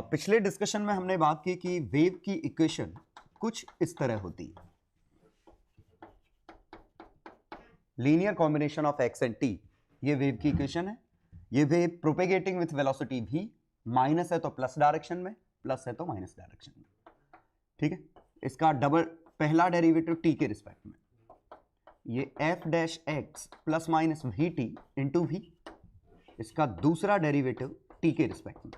पिछले डिस्कशन में हमने बात की कि वेव की इक्वेशन कुछ इस तरह होती है, linear combination of x and T, ये वेव की इक्वेशन है। ये wave propagating with velocity v, minus है तो प्लस डायरेक्शन में, प्लस है तो माइनस डायरेक्शन में, ठीक है। इसका डबल पहला डेरिवेटिव t के रिस्पेक्ट में, ये f dash X plus minus V T into V. इसका दूसरा डेरिवेटिव t के रिस्पेक्ट में,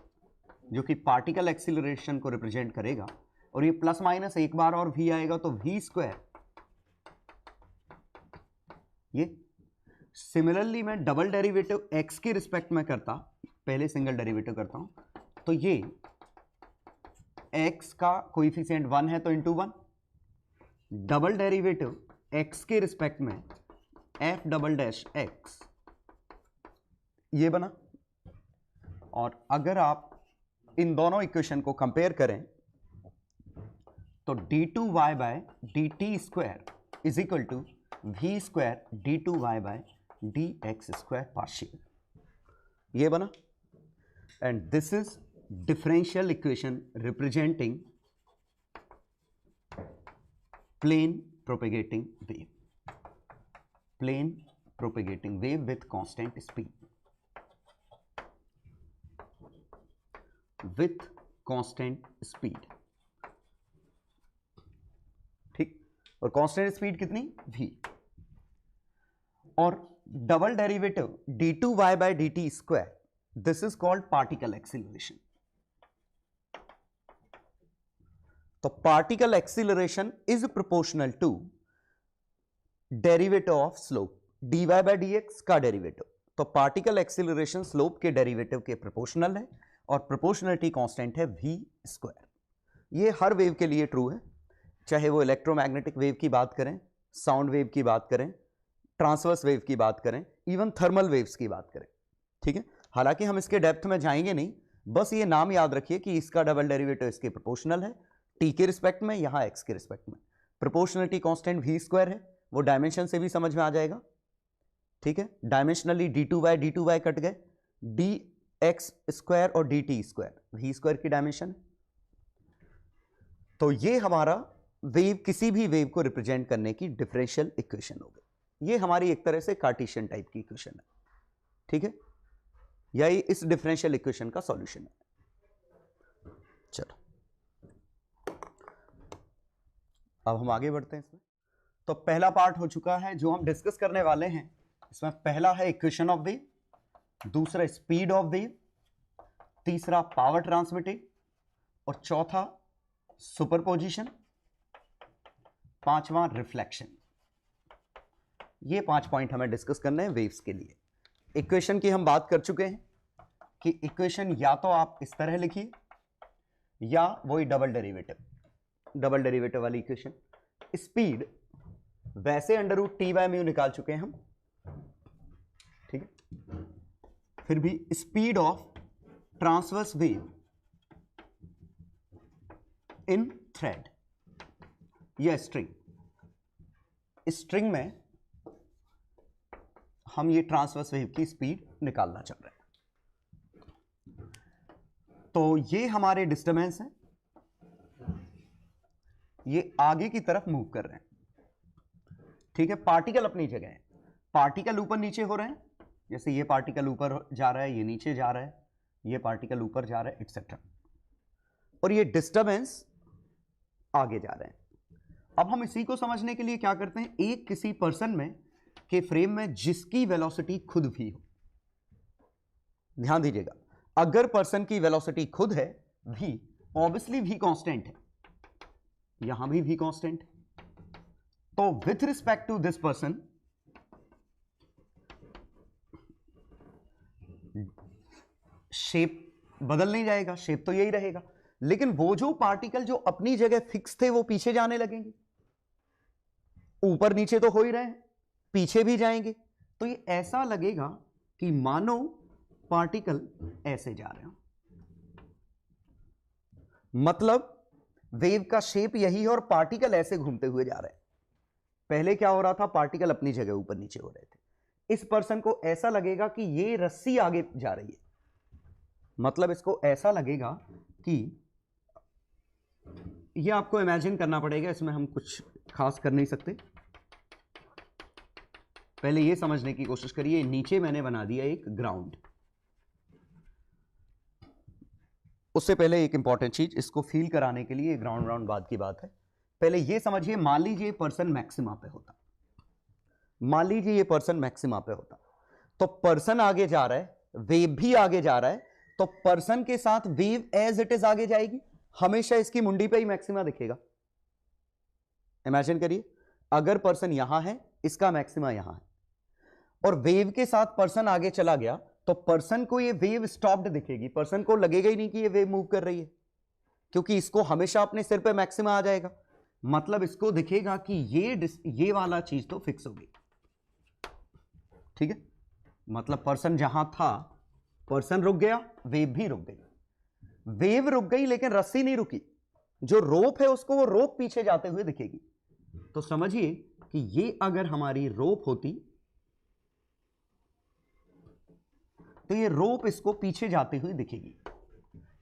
जो कि पार्टिकल एक्सीलरेशन को रिप्रेजेंट करेगा, और ये प्लस माइनस एक बार और v आएगा तो v स्क्वायर। ये सिमिलरली मैं डबल डेरिवेटिव x के रिस्पेक्ट में करता, पहले सिंगल डेरिवेटिव करता हूं, तो ये x का कोएफिशिएंट 1 है तो इंटू 1, डबल डेरिवेटिव x के रिस्पेक्ट में f डबल डैश x, ये बना। और अगर आप इन दोनों इक्वेशन को कंपेयर करें तो d2y by dt square is equal to v square d2y by dx square partial, ये बना। And this is differential equation representing plane propagating wave, plane propagating wave with constant speed, with constant speed, ठीक। और constant speed कितनी v, और double derivative d2y by dt square, this is called particle acceleration. तो particle acceleration is proportional to derivative of slope, dy by dx का डेरिवेटिव। तो particle acceleration slope के derivative के प्रोपोर्शनल है, और प्रोपोर्शनलिटी कांस्टेंट है v स्क्वायर। ये हर वेव के लिए ट्रू है, चाहे वो इलेक्ट्रोमैग्नेटिक वेव की बात करें, साउंड वेव की बात करें, ट्रांसवर्स वेव की बात करें, इवन थर्मल वेव्स की बात करें, ठीक है। हालांकि हम इसके डेप्थ में जाएंगे नहीं, बस ये नाम याद रखिए कि इसका डबल डेरिवेटिव इसके प्रोपोर्शनल है, t के रिस्पेक्ट में, यहां x के रिस्पेक्ट में। प्रोपोर्शनलिटी कांस्टेंट v स्क्वायर है, वो डायमेंशन से भी समझ में आ जाएगा, ठीक है। डायमेंशनली d2y कट गए, dx स्क्वायर और dt स्क्वायर, v स्क्वायर की डायमेंशन है। तो ये हमारा वेव, किसी भी वेव को रिप्रेजेंट करने की डिफरेंशियल इक्वेशन हो गई। ये हमारी एक तरह से कार्टेशियन टाइप की इक्वेशन है, ठीक है, या ये इस डिफरेंशियल इक्वेशन का सॉल्यूशन है। चलो अब हम आगे बढ़ते हैं इसमें। तो पहला पार्ट हो चुका है जो हम डिस्कस करने वाले हैं। इसमें पहला है इक्वेशन ऑफ वेव, दूसरा स्पीड ऑफ वेव, तीसरा पावर ट्रांसमिटेड, और चौथा सुपरपोजिशन, पांचवा रिफ्लेक्शन। ये 5 पॉइंट हमें डिस्कस करने हैं वेव्स के लिए। इक्वेशन की हम बात कर चुके हैं कि इक्वेशन या तो आप इस तरह लिखिए, या वही डबल डेरिवेटिव वाली इक्वेशन। स्पीड वैसे √T/μ निकाल चुके हैं हम, ठीक है। फिर भी speed of transverse wave in thread या स्ट्रिंग में हम ये ट्रांसवर्स वेव की स्पीड निकालना चाह रहे हैं। तो ये हमारे डिस्टर्बेंस हैं, ये आगे की तरफ मूव कर रहे हैं, ठीक है। पार्टिकल अपनी जगह है, पार्टिकल ऊपर नीचे हो रहे हैं, जैसे ये पार्टिकल ऊपर जा रहा है, ये नीचे जा रहा है, ये पार्टिकल ऊपर जा रहा है, एक्सेट्रा। और ये डिस्टर्बेंस आगे जा रहे हैं। अब हम इसी को समझने के लिए क्या करते हैं, एक किसी पर्सन में के फ्रेम में जिसकी वेलोसिटी खुद भी हो। ध्यान दीजिएगा, अगर पर्सन की वेलोसिटी खुद है v, ऑब्वियसली v कांस्टेंट है, यहां भी v कांस्टेंट है, तो with respect to this person shape बदल नहीं जाएगा, शेप तो यही रहेगा, लेकिन वो जो पार्टिकल जो अपनी जगह फिक्स थे वो पीछे जाने लगेंगे। ऊपर नीचे तो हो ही रहे हैं, पीछे भी जाएंगे, तो ये ऐसा लगेगा कि मानो पार्टिकल ऐसे जा रहे हो। मतलब वेव का शेप यही है और पार्टिकल ऐसे घूमते हुए जा रहे हैं। पहले क्या हो रहा था, पार्टिकल अपनी जगह ऊपर नीचे हो रहे थे। इस पर्सन को ऐसा लगेगा कि ये रस्सी आगे जा रही है, मतलब इसको ऐसा लगेगा कि ये आपको इमेजिन करना पड़ेगा, इसमें हम कुछ खास कर नहीं सकते। पहले ये समझने की कोशिश करिए, नीचे मैंने बना दिया एक ग्राउंड। उससे पहले एक इंपॉर्टेंट चीज, इसको फील कराने के लिए ग्राउंड राउंड बाद की बात है। पहले ये समझिए, मान लीजिए पर्सन मैक्सिमा पे होता, मान लीजिए ये पर्सन मैक्सिमा पे होता, तो पर्सन आगे जा रहा है, वेव भी आगे जा रहा है, तो पर्सन के साथ वेव एज इट इज आगे जाएगी, हमेशा इसकी मुंडी पे ही मैक्सिमा दिखेगा। इमेजिन करिए, अगर पर्सन यहां है, इसका मैक्सिमा यहां है, और वेव के साथ पर्सन आगे चला गया, तो पर्सन को ये वेव स्टॉप्ड दिखेगी, पर्सन को लगेगा ही नहीं कि ये वेव मूव कर रही है, क्योंकि इसको हमेशा अपने सिर पे मैक्सिमा आ जाएगा। मतलब इसको दिखेगा कि ये वाला चीज तो फिक्स हो गई, ठीक है। मतलब पर्सन जहां था, पर्सन रुक गया, वेव भी रुक गई। वेव रुक गई लेकिन रस्सी नहीं रुकी, जो रोप है उसको वो रोप पीछे जाते हुए दिखेगी। तो समझिए कि ये अगर हमारी रोप होती, तो ये रोप इसको पीछे जाते हुए दिखेगी।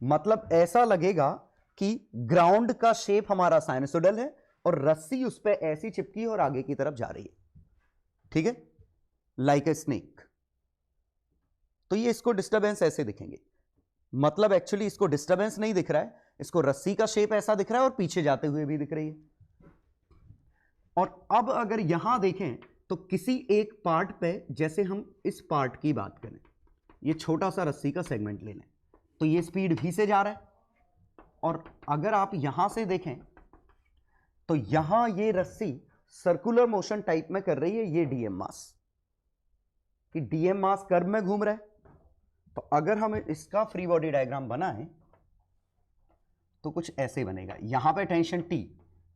मतलब ऐसा लगेगा कि ग्राउंड का शेप हमारा साइनसोइडल है और रस्सी उस पर ऐसी चिपकी और आगे की तरफ जा रही है, ठीक है, लाइक ए स्नेक। तो ये इसको डिस्टरबेंस ऐसे दिखेंगे। मतलब एक्चुअली इसको डिस्टरबेंस नहीं दिख रहा है, इसको रस्सी का शेप ऐसा दिख रहा है और पीछे जाते हुए भी दिख रही है। और अब अगर यहां देखें तो किसी एक पार्ट पे, जैसे हम इस पार्ट की बात करें, ये छोटा सा रस्सी का सेगमेंट ले लें, तो ये स्पीड v से जा रहा है, और अगर आप यहां से देखें तो यहां ये रस्सी सर्कुलर मोशन टाइप में कर रही है, ये डीएम मास, कि डीएम मास कर्व में घूम रहा है। तो अगर हम इसका फ्री बॉडी डायग्राम बनाएं तो कुछ ऐसे बनेगा, यहां पे टेंशन T,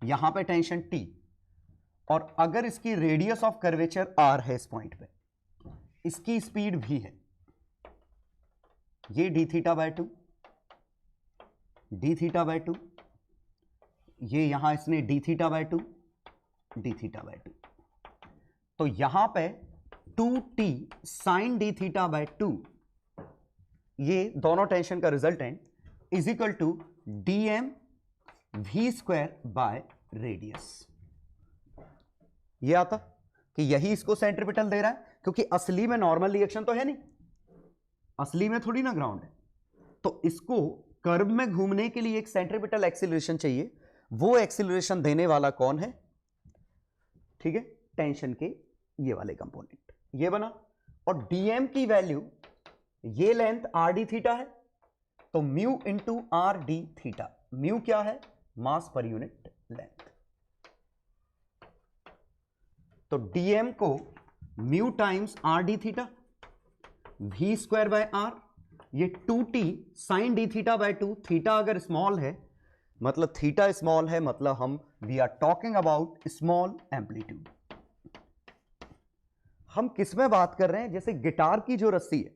यहां पे टेंशन T, और अगर इसकी रेडियस ऑफ कर्वेचर R है इस पॉइंट पे, इसकी स्पीड v है, ये d theta by 2, d theta by 2, ये यहां इसने d theta by 2, d theta by 2, तो यहां पे 2t sign d theta by 2, ये दोनों टेंशन का resultant, is equal to dm v square by radius. ये आता कि यही इसको सेंट्रीपिटल दे रहा है, क्योंकि असली में नॉर्मल रिएक्शन तो है नहीं, असली में थोड़ी ना ग्राउंड है। तो इसको कर्व में घूमने के लिए एक सेंट्रीपिटल एक्सीलरेशन चाहिए, वो एक्सीलरेशन देने वाला कौन है, ठीक है, टेंशन के ये वाले कंपोनेंट, ये बना। और dm की वैल्यू, ये लेंथ आर डी थीटा है, तो mu into R D theta, mu क्या है, मास पर यूनिट लेंथ, तो dm को mu times R D theta, v square by R, ये 2t sine D theta by 2, theta अगर स्मॉल है, मतलब थीटा स्मॉल है, मतलब हम we are talking about small amplitude. हम किस में बात कर रहे हैं, जैसे गिटार की जो रस्सी है,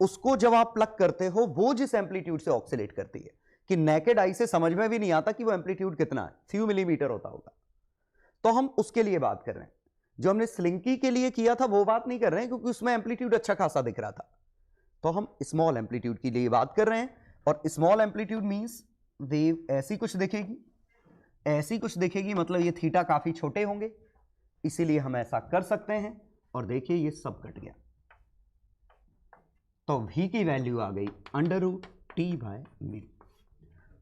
उसको जब आप प्लग करते हो, वो जिस एम्पलीट्यूड से ऑक्सीलेट करती है कि नेकेड आई से समझ में भी नहीं आता कि वो एम्पलीट्यूड कितना है, फ्यू मिलीमीटर होता होगा, तो हम उसके लिए बात कर रहे हैं। जो हमने स्लिंकी के लिए किया था वो बात नहीं कर रहे हैं, क्योंकि उसमें एम्पलीट्यूड अच्छा खासा दिख रहा था। तो हम स्मॉल एम्पलीट्यूड के लिए बात कर रहे हैं, और स्मॉल एम्पलीट्यूड मींस वेव ऐसी कुछ दिखेगी, ऐसी कुछ दिखेगी, मतलब ये थीटा काफी छोटे होंगे, इसीलिए हम ऐसा कर सकते हैं। और देखिए ये सब कट गया, तो v की वैल्यू आ गई √T/μ।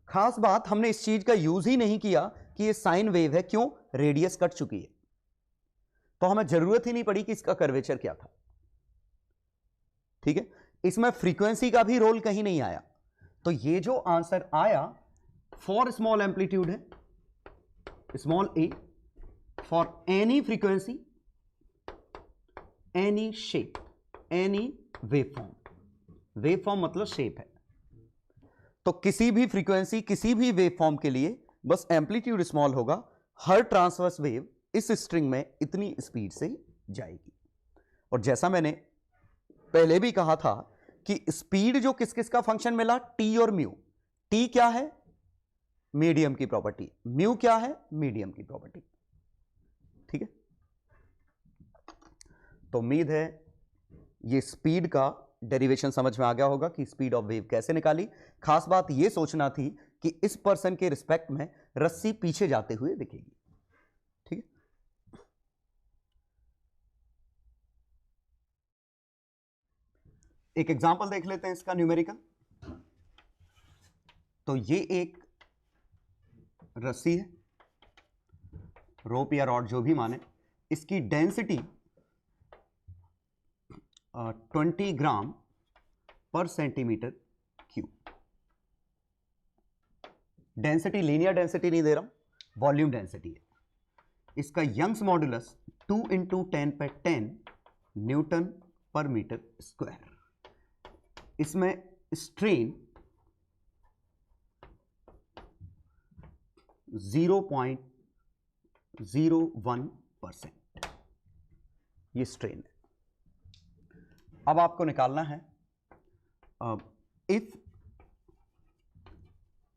खास बात, हमने इस चीज का यूज ही नहीं किया कि ये साइन वेव है, क्यों, रेडियस कट चुकी है, तो हमें जरूरत ही नहीं पड़ी कि इसका कर्वेचर क्या था, ठीक है। इसमें फ्रीक्वेंसी का भी रोल कहीं नहीं आया, तो ये जो आंसर आया फॉर स्मॉल एम्पलीट्यूड है, small a, for any frequency, any shape, any waveform, waveform मतलब शेप है, तो किसी भी फ्रीक्वेंसी, किसी भी वेवफॉर्म के लिए बस एम्पलीट्यूड स्मॉल होगा, हर ट्रांसवर्स वेव इस स्ट्रिंग में इतनी स्पीड से जाएगी। और जैसा मैंने पहले भी कहा था कि स्पीड जो किस किस का फंक्शन मिला, टी और म्यू। टी क्या है, मीडियम की प्रॉपर्टी, म्यू क्या है, मीडियम की प्रॉपर्टी, ठीक है। तो उम्मीद है ये स्पीड का डेरिवेशन समझ में आ गया होगा कि स्पीड ऑफ वेव कैसे निकाली। खास बात ये सोचना थी कि इस पर्सन के रिस्पेक्ट में रस्सी पीछे जाते हुए दिखेगी। ठीक है, एक एग्जांपल देख लेते हैं इसका न्यूमेरिकल। तो ये एक रस्सी है, रोप या रॉड जो भी माने, इसकी डेंसिटी 20 ग्राम per centimetre cube. Density linear density नहीं दे रहा हूं, वॉल्यूम डेंसिटी है। इसका यंग्स मॉडुलस 2 × 10⁻10 न्यूटन पर मीटर स्क्वायर। इसमें स्ट्रेन 0.01%, ये स्ट्रेन है। अब आपको निकालना है if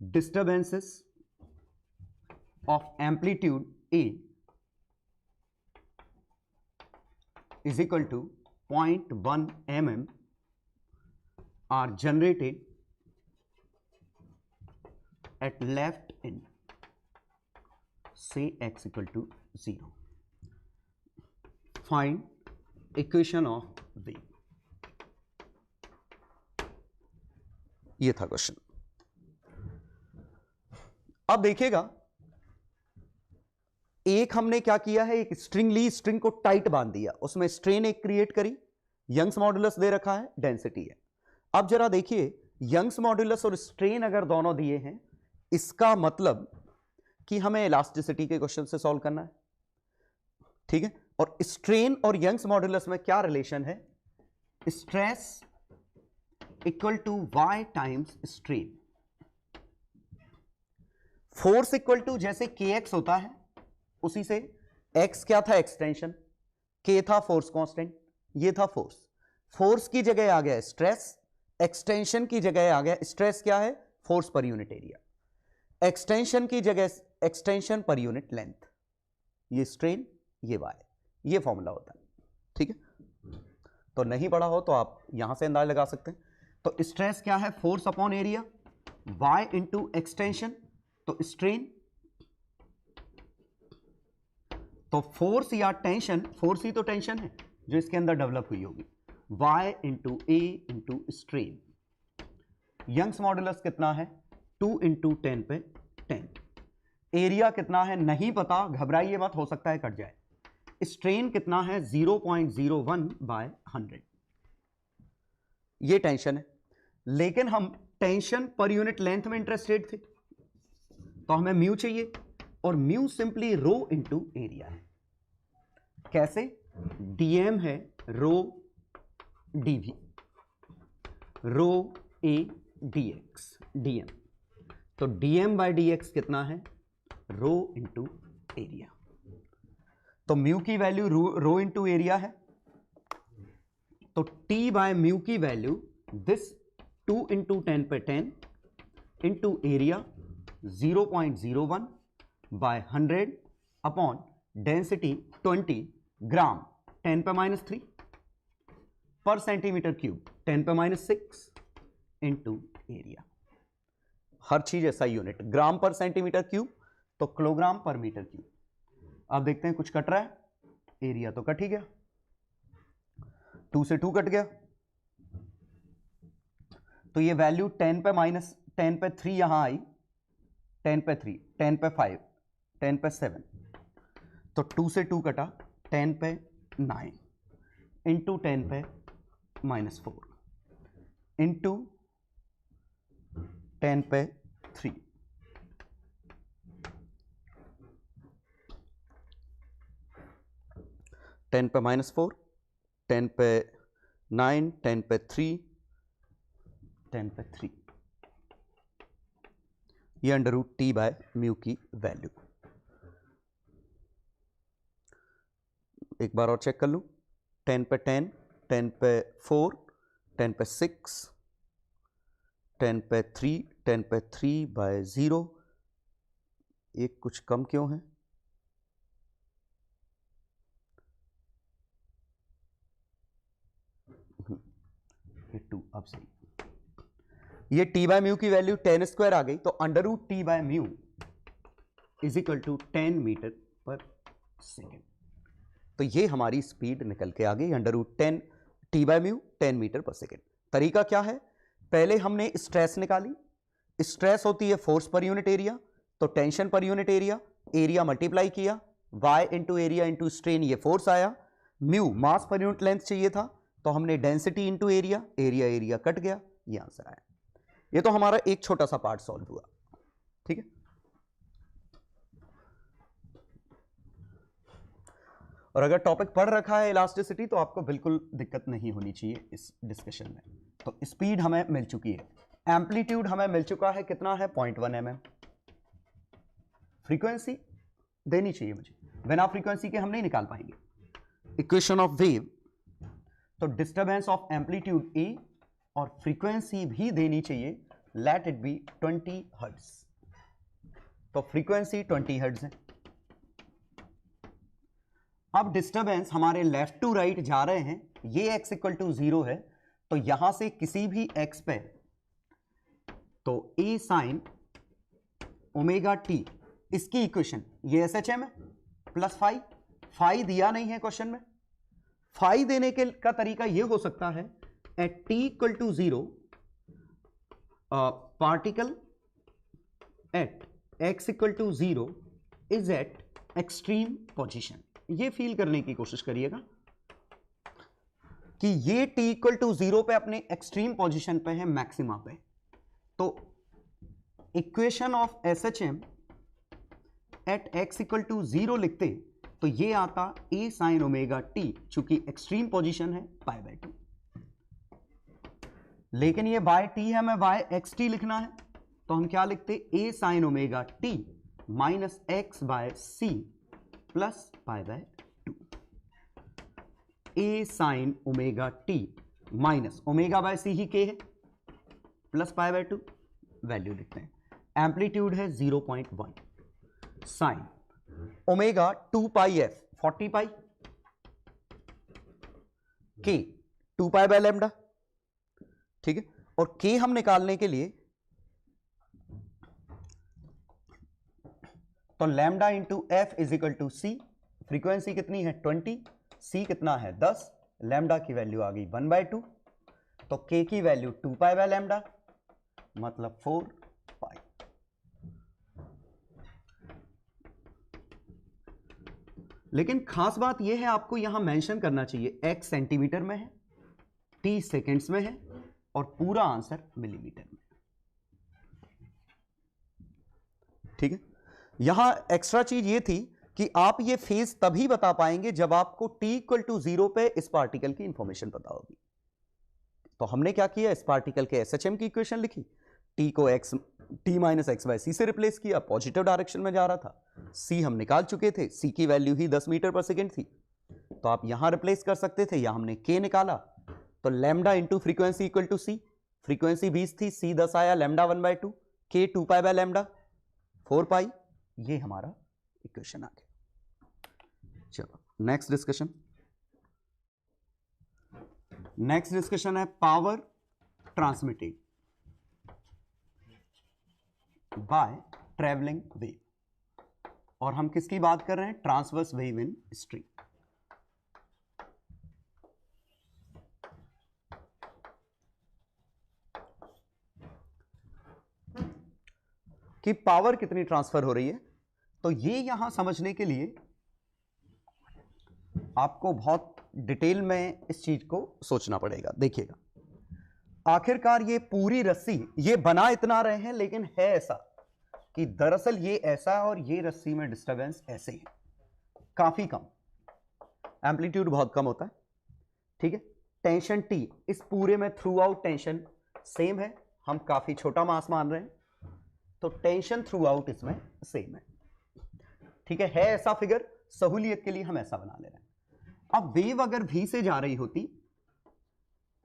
disturbances of amplitude A is equal to 0.1 mm are generated at left end, say x equal to 0. Find equation of wave. ये था क्वेश्चन। अब देखिएगा, एक हमने क्या किया है, एक स्ट्रिंग ली, स्ट्रिंग को टाइट बांध दिया, उसमें स्ट्रेन एक क्रिएट करी, यंग्स मॉडुलस दे रखा है, डेंसिटी है। अब जरा देखिए, यंग्स मॉडुलस और स्ट्रेन अगर दोनों दिए हैं, इसका मतलब कि हमें इलास्टिसिटी के क्वेश्चन से सॉल्व करना है। ठीक है, और स्ट्रेन और यंग्स मॉडुलस में क्या रिलेशन है? Stress equal to y times strain. Force equal to जैसे kx होता है, उसी से x क्या था? एक्सटेंशन। k था फोर्स कांस्टेंट, ये था फोर्स। फोर्स की जगह आ गया स्ट्रेस, एक्सटेंशन की जगह आ गया, स्ट्रेस क्या है? फोर्स पर यूनिट एरिया। एक्सटेंशन की जगह एक्सटेंशन पर यूनिट लेंथ, ये स्ट्रेन, ये y, ये फॉर्मूला होता है। ठीक है, तो नहीं पढ़ा हो तो आप यहां से अंदाज लगा सकते हैं। तो स्ट्रेस क्या है? Force upon area, y into extension, तो स्ट्रेन। तो फोर्स या टेंशन, फोर्स ही तो टेंशन है जो इसके अंदर डेवलप हुई होगी, y इंटू ए इंटू स्ट्रेन। यंग्स मॉडुलस कितना है? 2 × 10⁻10। एरिया कितना है? नहीं पता, घबराइए मत, हो सकता है कट जाए। स्ट्रेन कितना है? 0.01/100। ये टेंशन है, लेकिन हम टेंशन पर यूनिट लेंथ में इंटरेस्टेड थे, तो हमें म्यू चाहिए, और mu simply rho into area है। कैसे? डीएम है रो डीवी, रो ए डीएक्स, डीएम। तो डीएम बाय डीएक्स कितना है? Rho into area. तो म्यू की वैल्यू रो इंटू एरिया है, तो टी बाय म्यू की value this 2 × 10⁻10 into area 0.01/100 upon density 20 ग्राम 10⁻³ पर सेंटीमीटर क्यूब 10⁻6 इंटू एरिया। हर चीज ऐसा यूनिट, ग्राम पर सेंटीमीटर क्यूब तो किलोग्राम पर मीटर क्यूब। अब देखते हैं कुछ कट रहा है, एरिया तो कट ही गया, 2 से 2 कट गया, तो ये वैल्यू 10⁻3 यहां आई, 10⁻3, 10⁻5, 10⁻7, तो 2 से 2 कटा, 10⁻9 इंटू 10⁻4 इंटू 10⁻3। टेन पे -4, 10⁻9, 10⁻3, 10⁻3, ये √T बाय म्यू की वैल्यू। एक बार और चेक कर लूं, 10⁻10, 10⁻4, 10⁻6, 10⁻3, 10⁻3/0, एक कुछ कम क्यों है? ये 2, अब सही। ये टी बाय म्यू की वैल्यू 10 स्क्वायर आ गई, तो under root T by mu is equal to 10 metre per second. तो ये हमारी स्पीड निकल के आ गई, under root 10 T by mu 10 metre per second. तरीका क्या है, पहले हमने स्ट्रेस निकाली, स्ट्रेस होती है फोर्स पर यूनिट एरिया, तो टेंशन पर यूनिट एरिया, एरिया मल्टीप्लाई किया, y into area into strain, ये फोर्स आया, म्यू मास पर यूनिट लेंथ चाहिए था, तो हमने density into area, area area cut गया, ये आंसर आया। ये तो हमारा एक छोटा सा पार्ट सॉल्व हुआ, ठीक है। और अगर टॉपिक पढ़ रखा है इलास्टिसिटी तो आपको बिल्कुल दिक्कत नहीं होनी चाहिए इस डिस्कशन में। तो स्पीड हमें मिल चुकी है, एम्पलीट्यूड हमें मिल चुका है, कितना है 0.1 mm, फ्रीक्वेंसी देनी चाहिए मुझे, बिना फ्रीक्वेंसी के हम नहीं निकाल पाएंगे। इक्वेशन ऑफ वेव, तो डिस्टर्बेंस ऑफ एम्पलीट्यूड ए और फ्रीक्वेंसी भी देनी चाहिए, लेट इट बी 20 हर्ट्ज, तो फ्रीक्वेंसी 20 हर्ट्ज है। अब डिस्टर्बेंस हमारे लेफ्ट टू राइट जा रहे हैं, ये x इक्वल टू 0 है, तो यहां से किसी भी x पे तो a साइन ओमेगा टी, इसकी इक्वेशन ये SHM है प्लस फाई दिया नहीं है क्वेश्चन में। फाई देने के का तरीका ये हो सकता है, at t equal to 0 particle at x equal to 0 is at extreme position. ये फील करने की कोशिश करिएगा कि ये t इक्वल टू 0 पे अपने एक्सट्रीम पोजीशन पे है, मैक्सिमा पे। तो equation of SHM at x equal to 0 लिखते तो ये आता a साइन ओमेगा t, चूंकि एक्सट्रीम पोजीशन है पाई बाय 2, लेकिन ये बाय t है, हमें बाय xt लिखना है, तो हम क्या लिखते, a sine omega t minus x by c plus pi by 2, a sine omega t minus omega by c ही k है प्लस पाई बाय 2, वैल्यू लिखते हैं, एम्पलीट्यूड है 0.1, sine omega 2 pi f 40 pi, k 2 pi by lambda, ठीक है। और k हम निकालने के लिए तो lambda into f is equal to c, frequency कितनी है 20, c कितना है 10, लैम्डा की वैल्यू आ गई 1/2, तो k की वैल्यू 2 पाई बाय लैम्डा मतलब 4 पाई। लेकिन खास बात यह है, आपको यहां मेंशन करना चाहिए x सेंटीमीटर में है, t सेकेंड्स में है और पूरा आंसर मिलीमीटर में, ठीक है। यहां एक्स्ट्रा चीज ये थी कि आप ये फेज तभी बता पाएंगे जब आपको t इक्वल टू 0 पे इस पार्टिकल की इंफॉर्मेशन पता होगी। तो हमने क्या किया, इस पार्टिकल के SHM की इक्वेशन लिखी, t को t माइनस एक्स बाय सी से रिप्लेस किया, पॉजिटिव डायरेक्शन में जा रहा था, c हम निकाल चुके थे, c की वैल्यू ही 10 मीटर पर सेकेंड थी, तो आप यहां रिप्लेस कर सकते थे, यहां हमने k निकाला, तो lambda into frequency equal to c, frequency 20 थी, c 10 आया, lambda 1/2, k 2 pi by lambda 4 pi, ये हमारा इक्वेशन आ गया। चलो नेक्स्ट डिस्कशन है power transmitted by travelling wave, और हम किसकी बात कर रहे हैं, ट्रांसवर्स वेव इन स्ट्रिंग। कि पावर कितनी ट्रांसफर हो रही है, तो ये यहां समझने के लिए आपको बहुत डिटेल में इस चीज को सोचना पड़ेगा। देखिएगा, आखिरकार ये पूरी रस्सी, ये बना इतना रहे हैं, लेकिन है ऐसा कि दरअसल ये ऐसा है और ये रस्सी में डिस्टर्बेंस ऐसे ही काफी कम, एम्पलीट्यूड बहुत कम होता है, ठीक है। टेंशन T इस पूरे में थ्रू आउट टेंशन सेम है, हम काफी छोटा मास मान रहे हैं, तो टेंशन थ्रू आउट इसमें सेम है, ठीक है ऐसा फिगर, सहूलियत के लिए हम ऐसा बना ले रहे हैं। अब वेव अगर V से जा रही होती,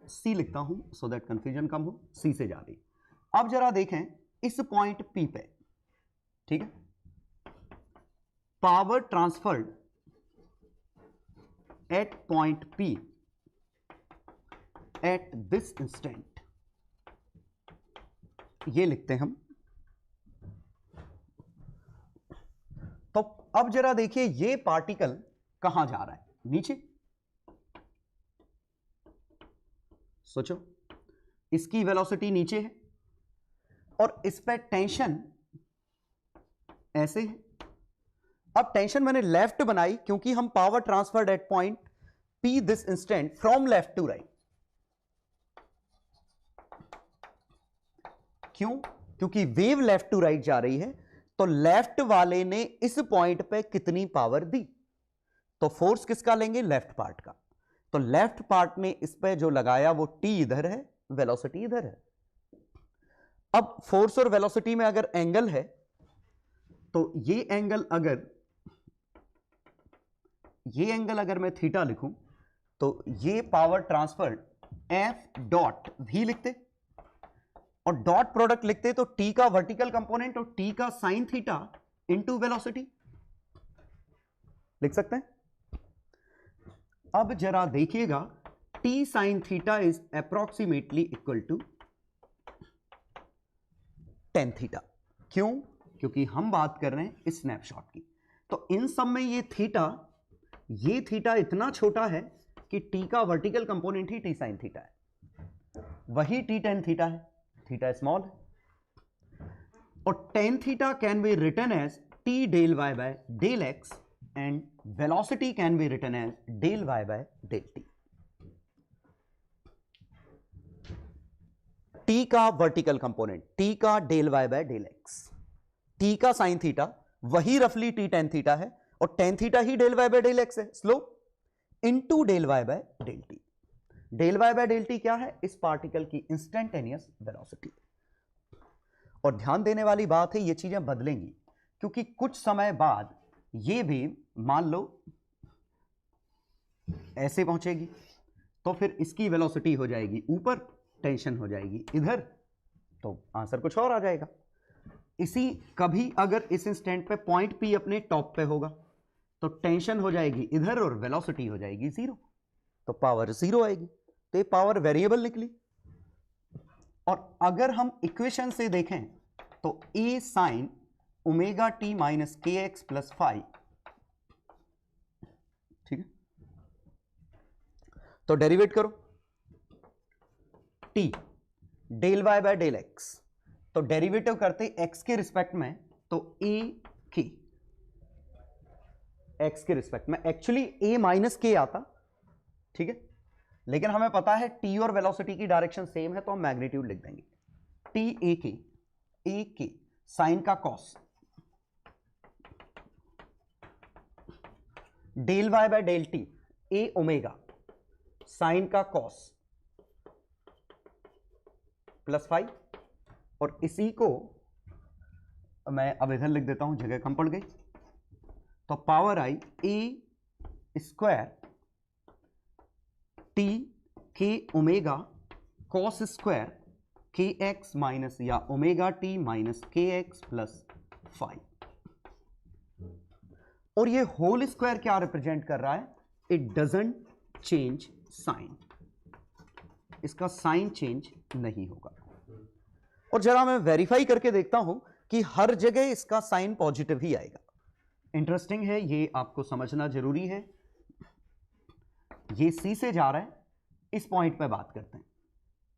C लिखता हूं सो दैट कंफ्यूजन कम हो, C से जा रही, अब जरा देखें इस पॉइंट P पे, ठीक है, power transferred at point P at this instant ये लिखते हैं हम। तो अब जरा देखिए ये पार्टिकल कहां जा रहा है, नीचे। सोचो, इसकी वेलोसिटी नीचे है और इस पे टेंशन ऐसे है। अब टेंशन मैंने लेफ्ट बनाई क्योंकि हम power transferred at point P this instant from left to right. क्यों? क्योंकि वेव लेफ्ट टू राइट जा रही है, तो लेफ्ट वाले ने इस पॉइंट पे कितनी पावर दी, तो फोर्स किसका लेंगे, लेफ्ट पार्ट का। तो लेफ्ट पार्ट ने इस पे जो लगाया वो T इधर है, वेलोसिटी इधर है। अब फोर्स और वेलोसिटी में अगर एंगल है तो ये एंगल अगर मैं थीटा लिखूं तो ये power transfer F dot V लिखते और डॉट प्रोडक्ट लिखते तो T का वर्टिकल कंपोनेंट और T का साइन थीटा इनटू वेलोसिटी लिख सकते हैं। अब जरा देखिएगा, T sine theta is approximately equal to tan theta. क्यों? क्योंकि हम बात कर रहे हैं स्नैपशॉट की। तो इन सब में ये थीटा इतना छोटा है कि T का वर्टिकल कंपोनेंट ही T साइन थीटा है, वही T टेन थीटा है, थीटा स्मॉल है। और tan theta can be written as T del y by del x and velocity can be written as del y by del t। T का vertical component, T का del y by del x, T का sine theta वही रफली T tan theta है और tan theta ही del y by del x है, slope into del y by del t। Del y by del t क्या है, इस पार्टिकल की इंस्टेंटेनियस वेलोसिटी। और ध्यान देने वाली बात है, ये चीजें बदलेंगी क्योंकि कुछ समय बाद ये भी मान लो ऐसे पहुंचेगी तो फिर इसकी वेलोसिटी हो जाएगी ऊपर, टेंशन हो जाएगी इधर, तो आंसर कुछ और आ जाएगा। इसी कभी अगर इस इंस्टेंट पे पॉइंट P अपने टॉप पे होगा तो टेंशन हो जाएगी इधर और वेलोसिटी हो जाएगी जीरो, तो पावर जीरो आएगी। तो ये पावर वेरिएबल निकली। और अगर हम इक्वेशन से देखें तो A sine omega t minus k x plus five, ठीक है, तो डेरिवेट करो T del y by del x, तो डेरिवेटिव करते x के रिस्पेक्ट में तो a k, x के रिस्पेक्ट में एक्चुअली a माइनस के आता, ठीक है, लेकिन हमें पता है t और वेलोसिटी की डायरेक्शन सेम है तो हम मैग्नीट्यूड लिख देंगे t a k साइन का cos del y by del t a omega sine का कॉस प्लस 5, और इसी को मैं अब इधर लिख देता हूं, जगह कम पड़ गई, तो power I a square t k omega cos square के एक्स माइनस या omega t minus k x plus 5। और ये होल स्क्वायर क्या रिप्रेजेंट कर रहा है, इट डजंट चेंज साइन, इसका साइन चेंज नहीं होगा। और जरा मैं वेरीफाई करके देखता हूं कि हर जगह इसका साइन पॉजिटिव ही आएगा। इंटरेस्टिंग है, ये आपको समझना जरूरी है। ये सी से जा रहा है, इस पॉइंट पे बात करते हैं,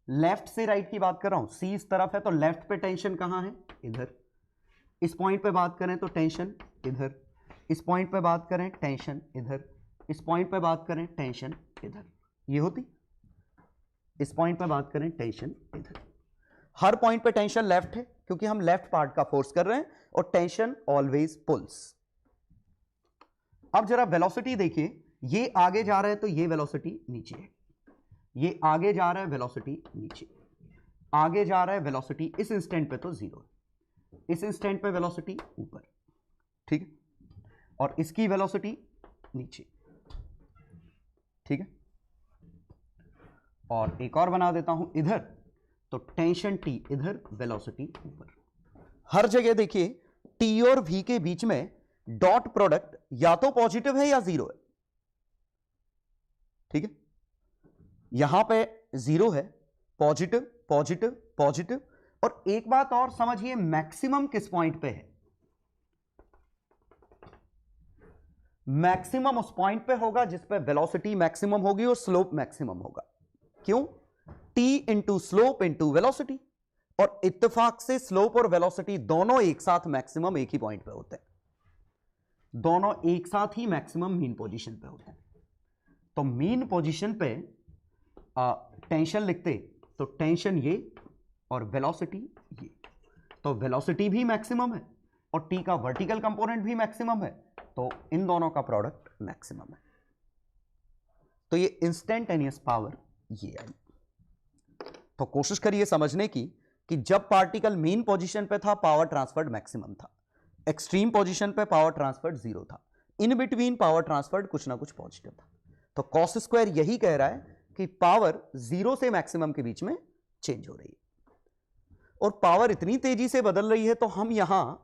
लेफ्ट से राइट की बात कर रहा हूं, सी इस तरफ है तो लेफ्ट पे टेंशन कहां है, इधर। इस पॉइंट पे बात करें तो टेंशन इधर, इस पॉइंट पे बात करें टेंशन इधर, इस पॉइंट पे बात करें टेंशन इधर, ये होती। इस पॉइंट पे बात करें टेंशन इधर, हर पॉइंट पे टेंशन लेफ्ट है क्योंकि हम लेफ्ट पार्ट का फोर्स कर रहे हैं और टेंशन ऑलवेज पुल्स। अब जरा वेलोसिटी देखिए, ये आगे जा रहा है तो ये वेलोसिटी नीचे है, ये आगे जा रहा है वेलोसिटी नीचे, आगे जा रहा है वेलोसिटी इस इंस्टेंट पे तो जीरो है, इस इंस्टेंट पे वेलोसिटी ऊपर, ठीक है, और इसकी वेलोसिटी नीचे, ठीक है। और एक और बना देता हूं इधर, तो टेंशन T इधर, वेलोसिटी ऊपर। हर जगह देखिए T और V के बीच में डॉट प्रोडक्ट या तो पॉजिटिव है या जीरो है, ठीक है। यहां पे जीरो है, पॉजिटिव पॉजिटिव पॉजिटिव, और एक बात और समझिए, मैक्सिमम किस पॉइंट पे है? मैक्सिमम उस पॉइंट पे होगा जिस पे वेलोसिटी मैक्सिमम होगी और स्लोप मैक्सिमम होगा। क्यों? t into slope into velocity, और इत्तेफाक से स्लोप और वेलोसिटी दोनों एक साथ मैक्सिमम एक ही पॉइंट पे होते हैं, दोनों एक साथ ही मैक्सिमम मीन पोजीशन पे होते हैं। तो मीन पोजीशन पे टेंशन लिखते तो टेंशन ये और वेलोसिटी ये, तो वेलोसिटी भी मैक्सिमम है और t का वर्टिकल कंपोनेंट भी मैक्सिमम है, तो इन दोनों का प्रोडक्ट मैक्सिमम है। तो ये इंस्टेंटेनियस पावर ये आई। तो कोशिश करिए समझने की कि जब पार्टिकल मीन पोजीशन पे था पावर ट्रांसफर्ड मैक्सिमम था, एक्सट्रीम पोजीशन पे पावर ट्रांसफर्ड जीरो था, इन बिटवीन पावर ट्रांसफर्ड कुछ ना कुछ पॉजिटिव था। तो कॉस स्क्वायर यही कह रहा है कि पावर जीरो से मैक्सिमम के बीच में चेंज हो रही है और पावर इतनी तेजी से बदल रही है, तो हम यहां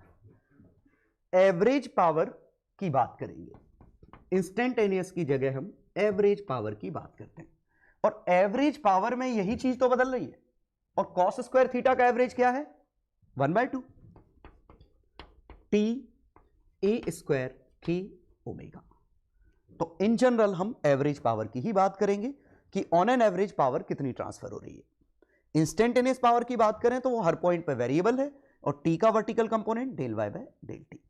एवरेज पावर की बात करेंगे। इंस्टेंटेनियस की जगह हम एवरेज पावर की बात करते हैं, और एवरेज पावर में यही चीज तो बदल रही है। और कॉस स्क्वायर थीटा का एवरेज क्या है? 1/2 टी ए स्क्वायर के ओमेगा। तो इन जनरल हम एवरेज पावर की ही बात करेंगे कि ऑन एन एवरेज पावर कितनी ट्रांसफर हो रही है। इंस्टेंटेनियस पावर की बात करें तो वो हर पॉइंट पे वेरिएबल है और टी का vertical component del Y by del t.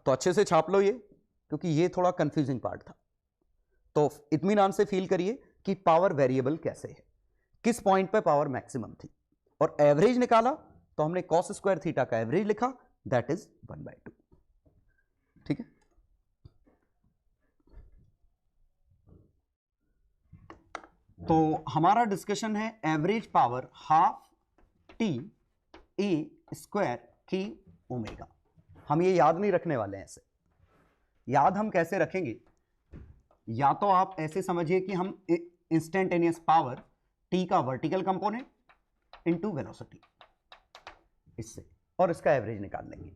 तो अच्छे से छाप लो ये, क्योंकि ये थोड़ा कंफ्यूजिंग पार्ट था। तो इत्मीनान से फील करिए कि पावर वेरिएबल कैसे है, किस पॉइंट पे पावर मैक्सिमम थी, और एवरेज निकाला तो हमने कॉस स्क्वायर थीटा का एवरेज लिखा, दैट इज 1/2। ठीक है। तो हमारा डिस्कशन है average power half T A square के ओमेगा। हम ये याद नहीं रखने वाले हैं ऐसे। याद हम कैसे रखेंगे? या तो आप ऐसे समझिए कि हम इंस्टेंटेनियस पावर टी का वर्टिकल कंपोनेंट इनटू वेलोसिटी इससे, और इसका एवरेज निकाल लेंगे।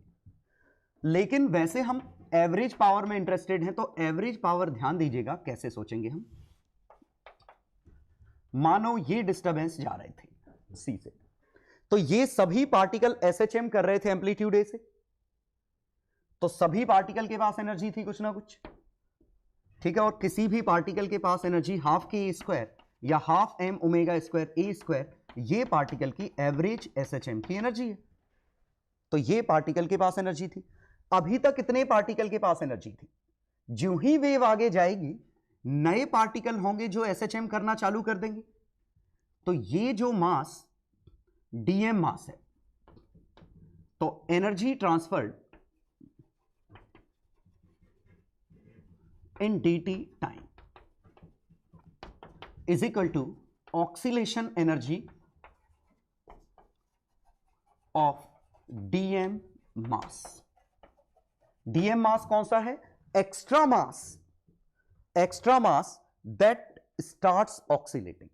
लेकिन वैसे हम एवरेज पावर में इंटरेस्टेड हैं, तो एवरेज पावर ध्यान दीजिएगा कैसे सोचेंगे हम। मानो ये डिस्टरबेंस जा रहे थे सी से, तो ये सभी पार्टिकल एसएचएम कर रहे थे एम्पलीट्यूड ए से, तो सभी पार्टिकल के पास एनर्जी थी कुछ ना कुछ। ठीक है, और किसी भी पार्टिकल के पास एनर्जी हाफ के स्क्वायर या हाफ एम ओमेगा स्क्वायर ए स्क्वायर, ये पार्टिकल की एवरेज एसएचएम की एनर्जी है। तो ये पार्टिकल के पास एनर्जी थी। अभी तक इतने पार्टिकल के पास एनर्जी थी। जो ही वेव आगे जाएगी, नए पार्टिकल होंगे जो एसएचएम करना चालू कर देंगे। तो ये जो मास डीएम मास है, तो energy transferred in dt time is equal to oscillation energy of dm mass। dm mass कौन सा है? Extra mass, extra mass that starts oscillating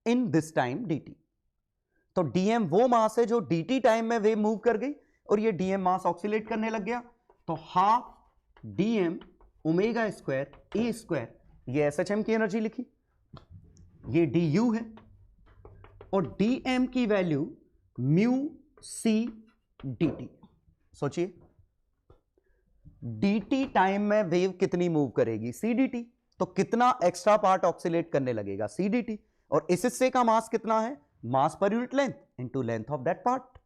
in this time dt। तो dm वो मास है जो dt टाइम में वेव मूव कर गई और ये dm मास ऑक्सीलेट करने लग गया। तो हाफ dm ओमेगा स्क्वायर ए स्क्वायर, ये एसएचएम की एनर्जी लिखी, ये du है, और dm की वैल्यू म्यू सी dt। सोचिए dt टाइम में वेव कितनी मूव करेगी? सी dt। तो कितना एक्स्ट्रा पार्ट ऑक्सीलेट करने लगेगा? सी dt। और इस हिस्से का मास कितना है? मास पर unit length into length of that part,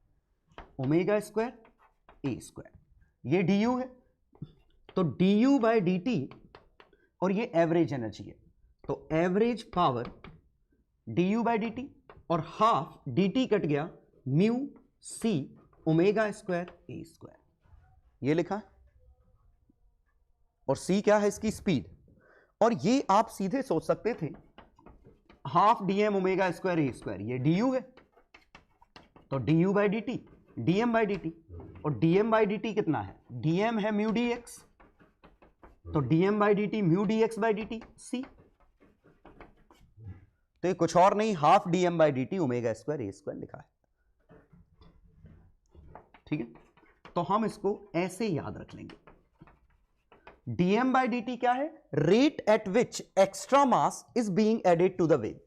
omega square A square, ये du है। तो du बाय dt, और ये एवरेज एनर्जी है, तो average power du by dt, और हाफ dt कट गया म्यू सी ओमेगा स्क्वायर ए स्क्वायर, ये लिखा है। और c क्या है? इसकी स्पीड। और ये आप सीधे सोच सकते थे हाफ dm ओमेगा स्क्वायर ए स्क्वायर, ये du है, तो du by dt, dm by dt, और dm बाय dt कितना है? dm है म्यू dx, तो dm by dt mu dx by dt c। तो ये कुछ और नहीं, half dm by dt omega square A square लिखा है। ठीक है, तो हम इसको ऐसे याद रख लेंगे। dm बाई dt क्या है? Rate at which extra mass is being added to the wave.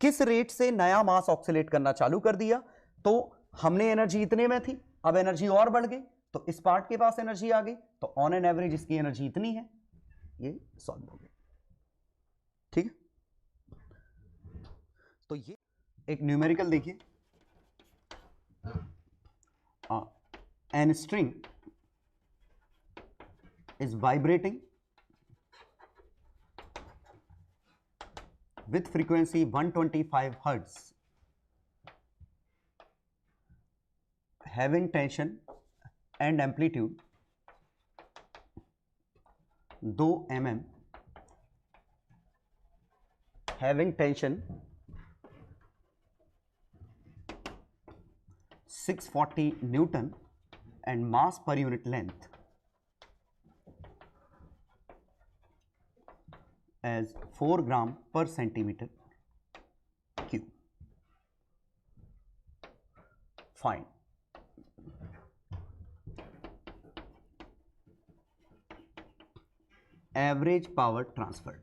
किस रेट से नया मास ऑक्सीलेट करना चालू कर दिया, तो हमने एनर्जी इतने में थी, अब एनर्जी और बढ़ गई, तो इस पार्ट के पास एनर्जी आ गई, तो ऑन एन एवरेज इसकी एनर्जी इतनी है। ये सॉल्व हो गया, ठीक है। तो ये एक न्यूमेरिकल देखिए, an string is vibrating with frequency 125 Hertz, having tension and amplitude 2 mm, having tension 640 Newton and mass per unit length as 4 gram per centimeter cube. Find average power transferred.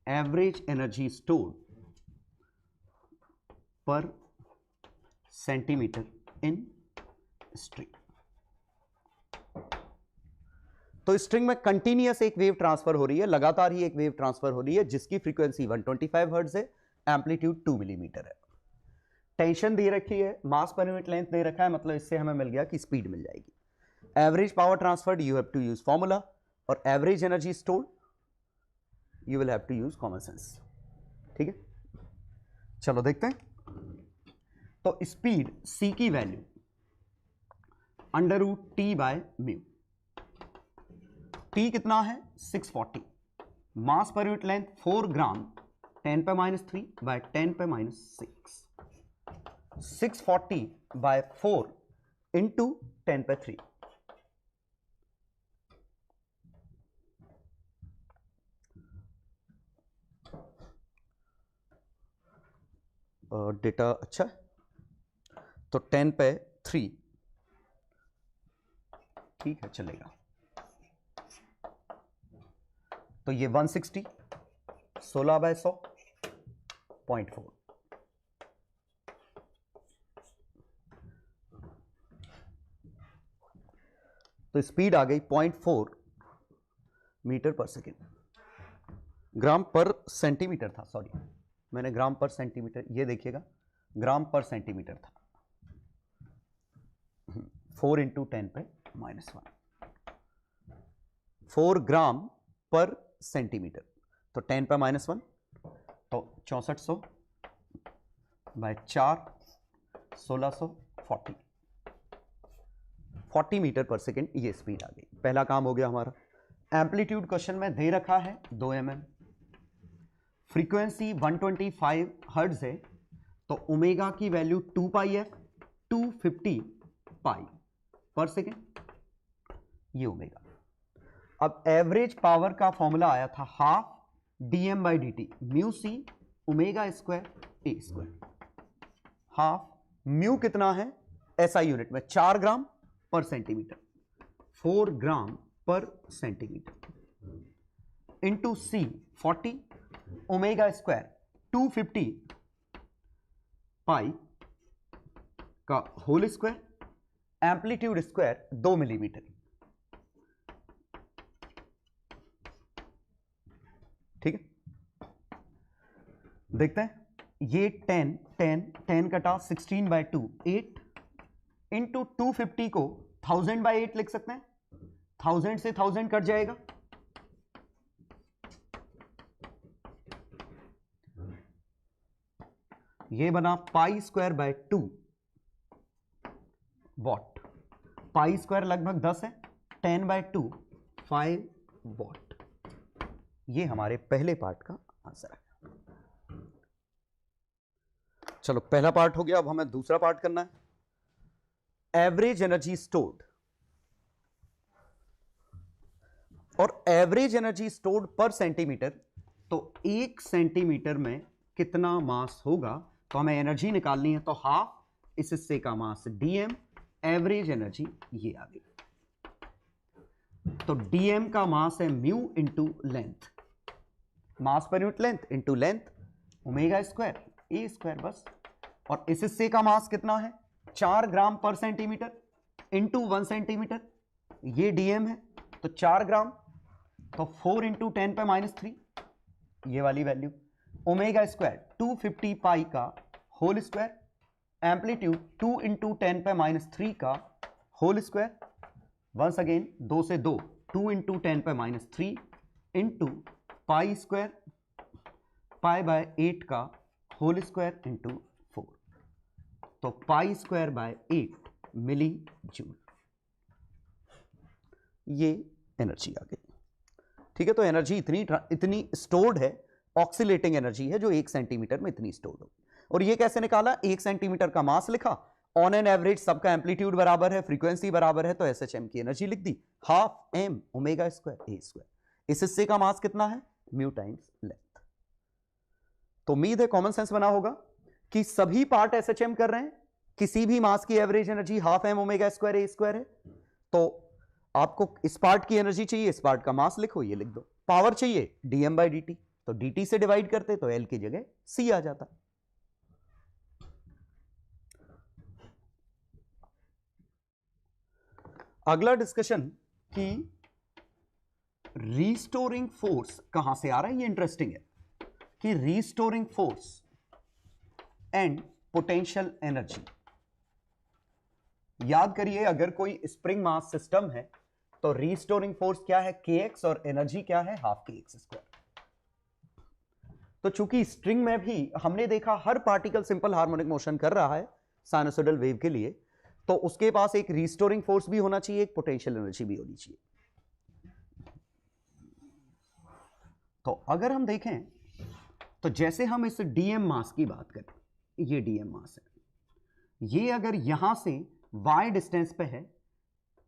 Average energy stored per centimeter in string. तो string में continuous एक wave transfer हो रही है, लगातार ही एक wave transfer हो रही है, जिसकी फ्रीक्वेंसी 125 हर्ट्ज है, एम्पलीट्यूड 2 मिलीमीटर है, टेंशन दे रखी है, मास पर यूनिट लेंथ दे रखा है, मतलब इससे हमें मिल गया कि स्पीड मिल जाएगी। Average power transferred you have to use formula, और average energy stored you will have to use common sense, ठीक है। चलो देखते हैं। तो स्पीड सी की value under root T by mu, T कितना है 640, मास पर यूनिट लेंथ 4 ग्राम 10 पे -3 बाय 10 पे -6, 640 बाय 4 इंटू 10 पे 3, डेटा अच्छा है, तो 10 पे 3 ठीक है चलेगा। तो ये 160 16 बाय 100 0.4, तो स्पीड आ गई 0.4 मीटर पर सेकेंड, ग्राम पर सेंटीमीटर था, सॉरी मैंने ग्राम पर सेंटीमीटर, ये देखिएगा ग्राम पर सेंटीमीटर था, 4 इंटू 10 पे -1, 4 ग्राम पर सेंटीमीटर, तो 10 पे -1, तो 6400 बाय 4 1640, 40 मीटर पर सेकेंड ये स्पीड आ गई। पहला काम हो गया हमारा। एम्पलीट्यूड क्वेश्चन में दे रखा है 2 mm, फ्रीक्वेंसी 125 हर्ट्ज है, तो ओमेगा की वैल्यू 2 पाई एफ 250 पाई पर सेकेंड, ये ओमेगा। अब एवरेज पावर का फॉर्मूला आया था half dm by dt, mu C omega square A square, half mu कितना है एसआई यूनिट में 4 gram per centimetre, 4 gram per centimetre into c 40, omega square 250 pi का whole square, amplitude square 2 millimetre, ठीक है। देखते हैं, ये 10 10 10 कटा 16 बाय 2 8 इंटू 250 को 1000 बाय 8 लिख सकते हैं, 1000 से 1000 कट जाएगा, ये बना पाई square by 2 what, pi square लगभग 10 है, 10 बाय 2 5 वॉट। ये हमारे पहले पार्ट का आंसर है। चलो पहला पार्ट हो गया, अब हमें दूसरा पार्ट करना है। एवरेज एनर्जी स्टोर्ड, और एवरेज एनर्जी स्टोर्ड पर सेंटीमीटर, तो 1 सेंटीमीटर में कितना मास होगा, तो हमें एनर्जी निकालनी है, तो हाफ इस हिस्से का मास dm, एवरेज एनर्जी ये आ गई। तो dm का मास है म्यू इंटू लेंथ, मास पर unit length into length omega square ए स्क्वायर बस। और इस हिस्से का मास कितना है 4 gram per centimetre into 1 centimetre, ये dm है तो 4 ग्राम, तो 4 इंटू 10 पे -3 ये वाली वैल्यू। ओमेगा स्क्वायर 250 पाई का होल स्क्वायर, एम्पलीट्यूड 2 इंटू 10 पे -3 का होल स्क्वायर, वंस अगेन 2 से 2 2 इंटू 10 पे -3 into pi square pi by 8 का होल स्क्वायर इंटू 4, तो pi square by 8 millijoule, ये एनर्जी आ गई। ठीक है, तो एनर्जी इतनी स्टोर्ड है, ऑक्सीलेटिंग एनर्जी है जो 1 सेंटीमीटर में इतनी स्टोर्ड हो। और ये कैसे निकाला, 1 सेंटीमीटर का मास लिखा, ऑन एन एवरेज सबका एम्पलीट्यूड बराबर है, फ्रीक्वेंसी बराबर है, तो एसएचएम की एनर्जी लिख दी हाफ एम ओमेगा स्क्वायर ए स्क्वायर। इस हिस्से का मास कितना है म्यू टाइम्स लेंथ। तो उम्मीद है कॉमन सेंस बना होगा कि सभी पार्ट एसएचएम कर रहे हैं, किसी भी मास की average energy half M omega square ए स्क्वायर है। तो आपको इस पार्ट की एनर्जी चाहिए, इस पार्ट का मास लिखो, ये लिख दो। पावर चाहिए dm बाई dt, तो dt से डिवाइड करते तो L की जगह C आ जाता। अगला डिस्कशन कि रीस्टोरिंग फोर्स कहां से आ रहा है, ये इंटरेस्टिंग है कि restoring force and potential energy. याद करिए, अगर कोई स्प्रिंग मास सिस्टम है तो रीस्टोरिंग फोर्स क्या है kx और एनर्जी क्या है हाफ kx स्क्वायर। तो चूंकि स्ट्रिंग में भी हमने देखा हर पार्टिकल सिंपल हार्मोनिक मोशन कर रहा है साइनसोइडल वेव के लिए, तो उसके पास एक रीस्टोरिंग फोर्स भी होना चाहिए, एक पोटेंशियल एनर्जी भी होनी चाहिए। तो अगर हम देखें तो जैसे हम इस dm मास की बात करें, ये dm मास है, ये अगर यहां से y डिस्टेंस पे है,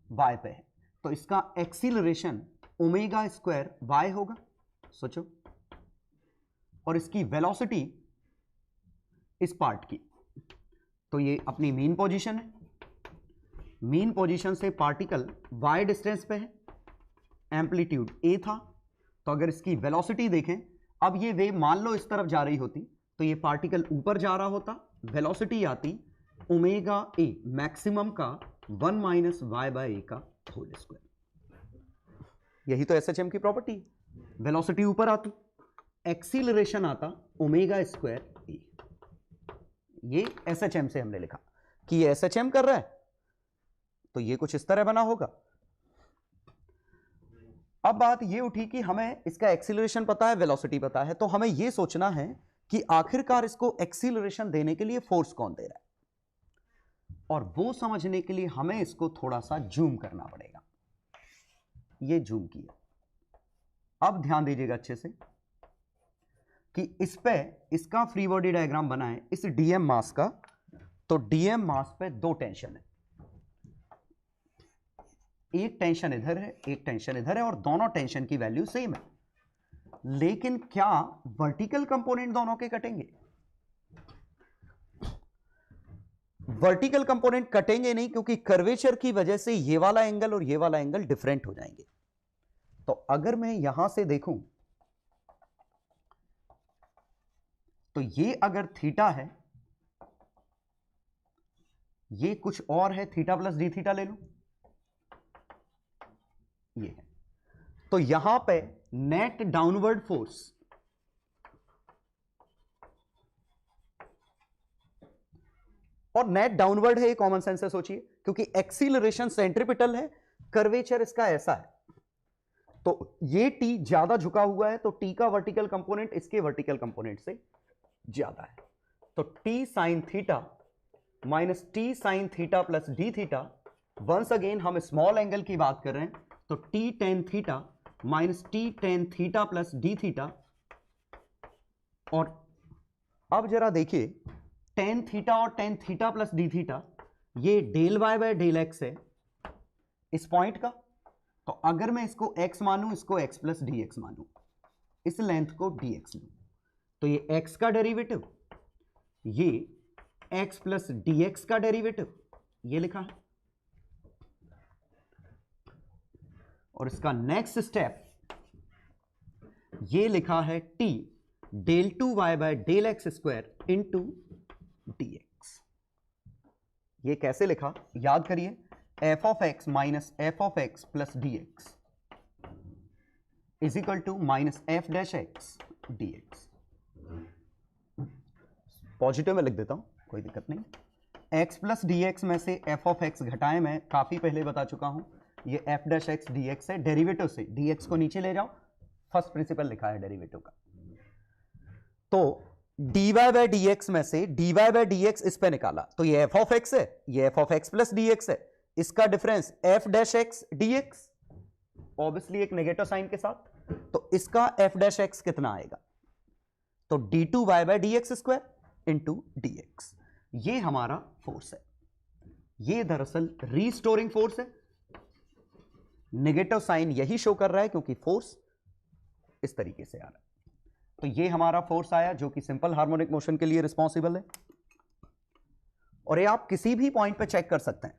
y पे है, तो इसका एक्सीलरेशन ओमेगा स्क्वायर y होगा, सोचो। और इसकी वेलोसिटी इस पार्ट की, तो ये अपनी मीन पोजीशन है, मीन पोजीशन से पार्टिकल y डिस्टेंस पे है, एम्पलीट्यूड a था, तो अगर इसकी वेलोसिटी देखें, अब ये वेव मान लो इस तरफ जा रही होती तो ये पार्टिकल ऊपर जा रहा होता, वेलोसिटी आती ओमेगा a मैक्सिमम का 1 माइनस y बाय ए का होल स्क्वायर। यही तो एसएचएम की प्रॉपर्टी है, वेलोसिटी ऊपर आती, एक्सीलरेशन आता ओमेगा स्क्वायर ए। ये एसएचएम से हमने लिखा कि ये एसएचएम कर रहा है, तो ये कुछ इस तरह बना होगा। अब बात ये उठी कि हमें इसका एक्सीलरेशन पता है, वेलोसिटी पता है, तो हमें ये सोचना है कि आखिरकार इसको एक्सीलरेशन देने के लिए फोर्स कौन दे रहा है, और वो समझने के लिए हमें इसको थोड़ा सा जूम करना पड़ेगा। ये जूम किया। अब ध्यान दीजिएगा अच्छे से कि इस पे इसका फ्री बॉडी डायग्राम बनाएं इस डीएम मास का, तो डीएम मास पे 2 टेंशन है, एक टेंशन इधर है, एक टेंशन इधर है, और दोनों टेंशन की वैल्यू सेम है। लेकिन क्या वर्टिकल कंपोनेंट दोनों के कटेंगे? वर्टिकल कंपोनेंट कटेंगे नहीं, क्योंकि कर्वेचर की वजह से ये वाला एंगल और ये वाला एंगल डिफरेंट हो जाएंगे। तो अगर मैं यहां से देखूं तो ये अगर थीटा है, ये कुछ और है, थीटा प्लस डी थीटा ले लूं, ये है, तो यहां पे नेट डाउनवर्ड फोर्स और नेट डाउनवर्ड है, ये कॉमन सेंस से सोचिए, क्योंकि एक्सीलरेशन सेंट्रीपिटल है, कर्वेचर इसका ऐसा है, तो ये टी ज्यादा झुका हुआ है, तो टी का वर्टिकल कंपोनेंट इसके वर्टिकल कंपोनेंट से ज्यादा है, तो T sine theta minus T sine theta plus D theta, once again हम स्मॉल एंगल की बात कर रहे हैं, तो T tan theta minus T tan theta plus D theta. और अब जरा देखिए, टेन थीटा और tan theta plus D theta, ये del Y by del X है इस पॉइंट का, तो अगर मैं इसको x मानूं, इसको x प्लस डी एक्स मानूं, इस लेंथ को dx लूं, तो ये x का डेरिवेटिव, ये x प्लस dx का डेरिवेटिव, ये लिखा है। और इसका नेक्स्ट स्टेप ये लिखा है t del 2y by del x square into dx। ये कैसे लिखा याद करिए, f of x minus f of x plus dx is equal to minus f dash x dx। Positive में लिख देता हूं, कोई दिक्कत नहीं। x प्लस dx में से f ऑफ x घटाएं, मैं काफी पहले बता चुका हूं, ये f डैश x dx है, डेरिवेटिव से dx को नीचे ले जाओ, फर्स्ट प्रिंसिपल लिखा है डेरिवेटिव का। तो dy बाय dx में से dy बाय dx इस पे निकाला, तो ये f ऑफ x है, ये f of x plus dx है, इसका difference f dash x dx, obviously एक नेगेटिव साइन के साथ, तो इसका f डैश x कितना आएगा, तो d2y by dx square into dx। ये हमारा फोर्स है, ये दरअसल रीस्टोरिंग फोर्स है। नेगेटिव साइन यही शो कर रहा है क्योंकि फोर्स इस तरीके से आ रहा है। तो ये हमारा फोर्स आया जो कि सिंपल हार्मोनिक मोशन के लिए रिस्पॉन्सिबल है, और ये आप किसी भी पॉइंट पे चेक कर सकते हैं।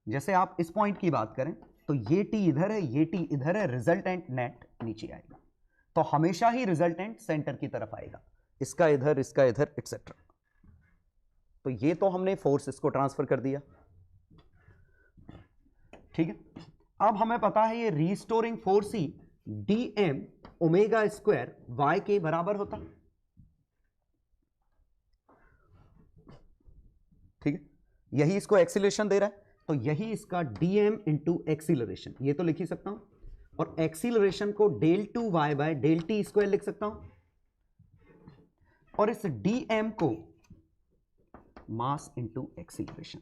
जैसे आप इस पॉइंट की बात करें तो ये टी इधर है, ये टी इधर है, रिजल्टेंट नेट नीचे आएगा, तो हमेशा ही रिजल्टेंट सेंटर की तरफ आएगा, इसका इधर एक्सेट्रा। तो ये तो हमने फोर्स इसको ट्रांसफर कर दिया, ठीक है। अब हमें पता है ये रीस्टोरिंग फोर्स ही dm ओमेगा स्क्वायर y के बराबर होता, ठीक है। यही इसको एक्सीलरेशन दे रहा है, तो यही इसका dm इंटू एक्सीलरेशन, ये तो लिख ही सकता हूं, और एक्सीलरेशन को del 2y by del t square लिख सकता हूं, और इस dm को मास इंटू एक्सीलरेशन,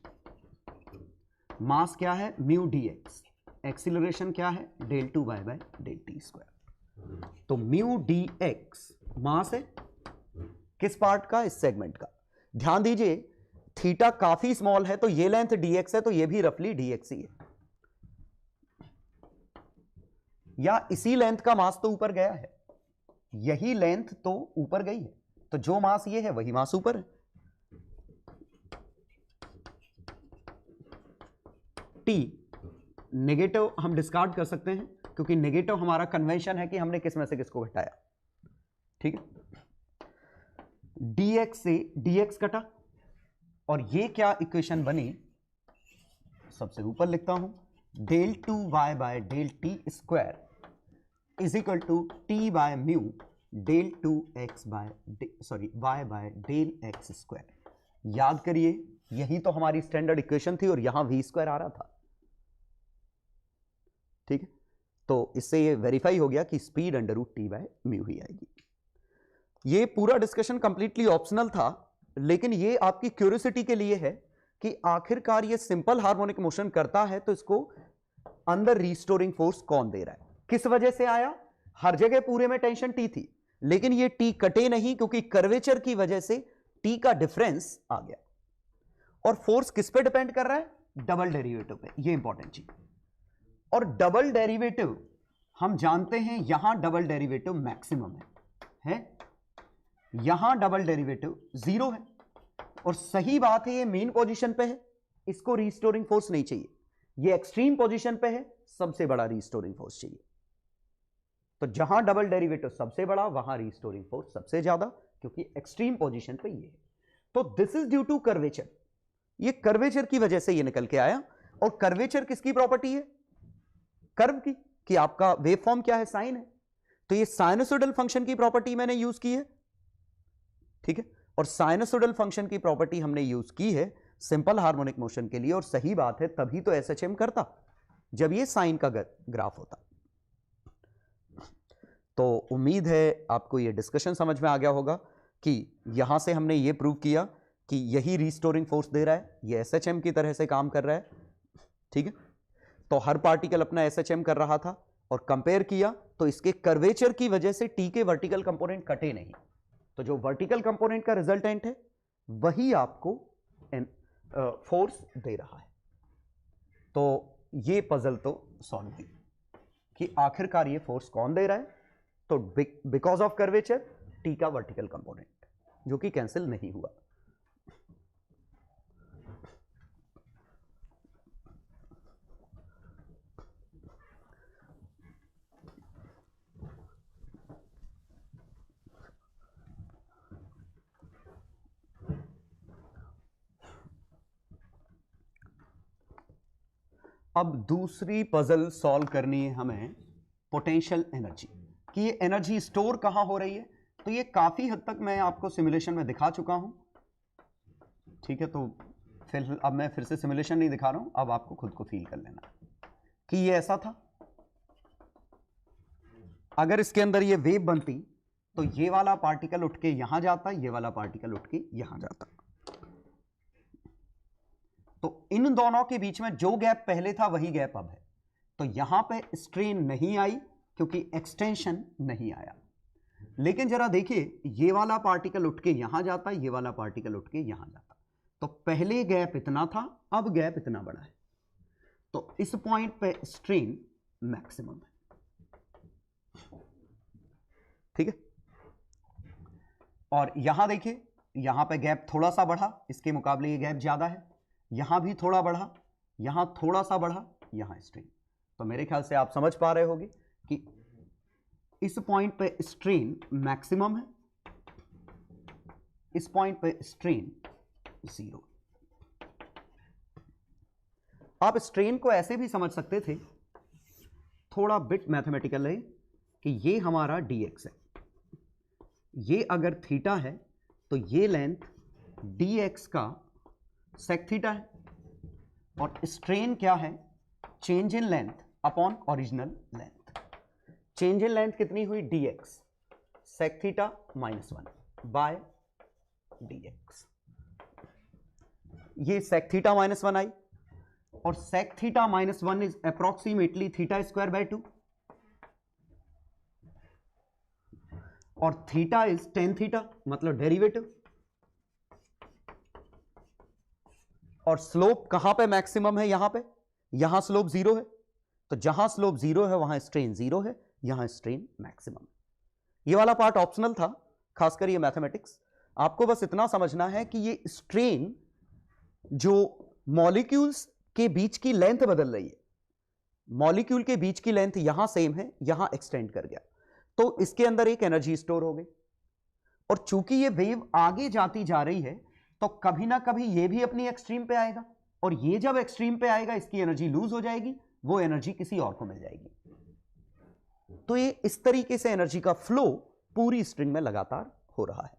मास क्या है म्यू dx, एक्सीलरेशन क्या है del 2y by del t square. तो म्यू dx मास है किस पार्ट का, इस सेगमेंट का। ध्यान दीजिए थीटा काफी स्मॉल है, तो ये लेंथ dx है, तो ये भी रफली dx ही है, या इसी लेंथ का मास तो ऊपर गया है, यही लेंथ तो ऊपर गई है, तो जो मास ये है वही मास ऊपर है। t नेगेटिव हम डिस्कार्ड कर सकते हैं क्योंकि नेगेटिव हमारा कन्वेंशन है कि हमने किस में से किसको घटाया, ठीक है। dx से dx कटा, और ये क्या इक्वेशन बनी, सबसे ऊपर लिखता हूं, del 2y by del t square is equal to t by mu del 2x by y by del x square. याद करिए यही तो हमारी स्टैंडर्ड इक्वेशन थी, और यहां v स्क्वायर आ रहा था, ठीक है। तो इससे ये वेरीफाई हो गया कि speed under root T by mu ही आएगी। ये पूरा डिस्कशन कंप्लीटली ऑप्शनल था, लेकिन ये आपकी क्यूरियोसिटी के लिए है कि आखिरकार ये सिंपल हार्मोनिक मोशन करता है तो इसको अंदर रीस्टोरिंग फोर्स कौन दे रहा है, किस वजह से आया। हर जगह पूरे में टेंशन टी थी, लेकिन ये टी कटे नहीं क्योंकि कर्वेचर की वजह से टी का डिफरेंस आ गया। और फोर्स किस पे डिपेंड कर रहा है, डबल डेरिवेटिव पे, ये इंपॉर्टेंट चीज। और डबल डेरिवेटिव हम जानते हैं, यहां डबल डेरिवेटिव मैक्सिमम है, यहां डबल डेरिवेटिव 0 है, और सही बात है ये मेन पोजीशन पे है, इसको रीस्टोरिंग फोर्स नहीं चाहिए। ये एक्सट्रीम पोजीशन पे है, सबसे बड़ा रीस्टोरिंग फोर्स चाहिए। तो जहां डबल डेरिवेटिव सबसे बड़ा वहां रीस्टोरिंग फोर्स सबसे ज्यादा, क्योंकि एक्सट्रीम पोजीशन पे ये है। तो this is due to curvature, ये कर्वेचर की वजह से ये निकल के आया। और कर्वेचर किसकी प्रॉपर्टी है, कर्व की, कि आपका वेव फॉर्म क्या है, साइन है, तो ये साइनसोइडल फंक्शन की प्रॉपर्टी मैंने यूज की है, ठीक है। और साइनसोइडल फंक्शन की प्रॉपर्टी हमने यूज की है सिंपल हार्मोनिक मोशन के लिए, और सही बात है तभी तो एसएचएम करता जब ये साइन का ग्राफ होता। तो उम्मीद है आपको ये डिस्कशन समझ में आ गया होगा कि यहां से हमने ये प्रूव किया कि यही रीस्टोरिंग फोर्स दे रहा है, ये एसएचएम की तरह से काम कर रहा है, ठीक है। तो हर पार्टिकल अपना एसएचएम कर रहा था, और कंपेयर किया तो इसके कर्वेचर की वजह से टी के वर्टिकल कंपोनेंट कटे नहीं, तो जो वर्टिकल कंपोनेंट का रिजल्टेंट है वही आपको फोर्स दे रहा है। तो ये पजल तो सॉल्व हुई कि आखिरकार ये फोर्स कौन दे रहा है, तो बिकॉज ऑफ कर्वेचर टी का वर्टिकल कंपोनेंट, जो कि कैंसिल नहीं हुआ। अब दूसरी पजल सॉल्व करनी है हमें पोटेंशियल एनर्जी कि ये एनर्जी स्टोर कहां हो रही है। तो ये काफी हद तक मैं आपको सिमुलेशन में दिखा चुका हूं, ठीक है। तो फिर अब मैं फिर से सिमुलेशन नहीं दिखा रहा हूं, अब आपको खुद को फील कर लेना कि ये ऐसा था। अगर इसके अंदर ये वेव बनती तो ये वाला पार्टिकल उठ के यहां जाता, ये वाला पार्टिकल उठ के यहां जाता। तो इन दोनों के बीच में जो गैप पहले था वही गैप अब है। तो यहां पे स्ट्रेन नहीं आई क्योंकि एक्सटेंशन नहीं आया। लेकिन जरा देखिए, ये वाला पार्टिकल उठ के यहां जाता, ये वाला पार्टिकल उठ के यहां जाता। तो पहले गैप इतना था, अब गैप इतना बड़ा है। तो इस पॉइंट पे स्ट्रेन मैक्सिमम है, ठीक है। और यहां देखिए, यहां पे गैप थोड़ा सा बढ़ा, इसके मुकाबले ये गैप ज्यादा है। यहां भी थोड़ा बढ़ा, यहां थोड़ा सा बढ़ा, यहां स्ट्रेन। तो मेरे ख्याल से आप समझ पा रहे होंगे कि इस पॉइंट पे स्ट्रेन मैक्सिमम है, इस पॉइंट पे स्ट्रेन 0। आप स्ट्रेन को ऐसे भी समझ सकते थे, थोड़ा बिट मैथमेटिकल है, कि ये हमारा dx है, ये अगर थीटा है तो ये लेंथ dx का सेक थीटा है, और स्ट्रेन क्या है, change in length upon original length. Change in length कितनी हुई, dx sec theta -1 by dx। ये सेक थीटा -1 आई, और sec theta -1 is approximately theta square by 2, और थीटा इज टेन थीटा, मतलब डेरिवेटिव। और स्लोप कहां पे मैक्सिमम है, यहां स्लोप 0 है। तो जहां स्लोप 0 है वहां स्ट्रेन 0 है, यहां स्ट्रेन मैक्सिमम। ये वाला पार्ट ऑप्शनल था, खासकर ये मैथमेटिक्स। आपको बस इतना समझना है कि ये स्ट्रेन जो मॉलिक्यूल्स के बीच की लेंथ बदल रही है, मॉलिक्यूल के बीच की लेंथ यहां सेम है, यहां एक्सटेंड कर गया, तो इसके अंदर एक एनर्जी स्टोर हो गई। और चूंकि ये वेव आगे जाती जा रही है, तो कभी ना कभी ये भी अपनी एक्सट्रीम पे आएगा, और ये जब एक्सट्रीम पे आएगा इसकी एनर्जी लूज हो जाएगी, वो एनर्जी किसी और को मिल जाएगी। तो ये इस तरीके से एनर्जी का फ्लो पूरी स्ट्रिंग में लगातार हो रहा है।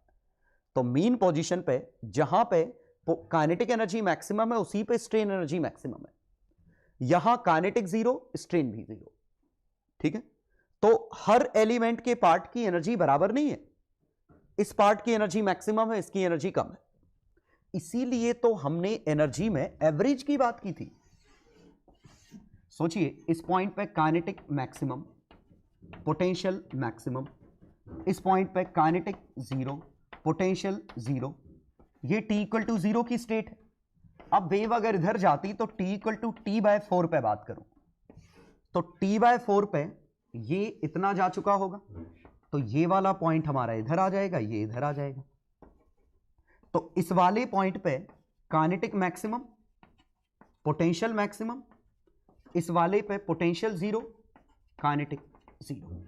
तो मीन पोजीशन पे जहां पे काइनेटिक एनर्जी मैक्सिमम है, उसी पे स्ट्रेन एनर्जी मैक्सिमम है। यहां काइनेटिक 0, स्ट्रेन भी 0, ठीक है। तो हर एलिमेंट के पार्ट की एनर्जी बराबर नहीं है, इस पार्ट की एनर्जी मैक्सिमम है, इसकी एनर्जी कम है। इसीलिए तो हमने एनर्जी में एवरेज की बात की थी। सोचिए, इस पॉइंट पे काइनेटिक मैक्सिमम, पोटेंशियल मैक्सिमम, इस पॉइंट पे काइनेटिक 0, पोटेंशियल 0, ये t = 0 की स्टेट है। अब वेव अगर इधर जाती तो t = t/4 पे बात करूं, तो t/4 पे ये इतना जा चुका होगा, तो ये वाला पॉइंट हमारा इधर आ जाएगा, ये इधर आ जाएगा। तो इस वाले पॉइंट पे काइनेटिक मैक्सिमम, पोटेंशियल मैक्सिमम, इस वाले पे पोटेंशियल 0, काइनेटिक 0,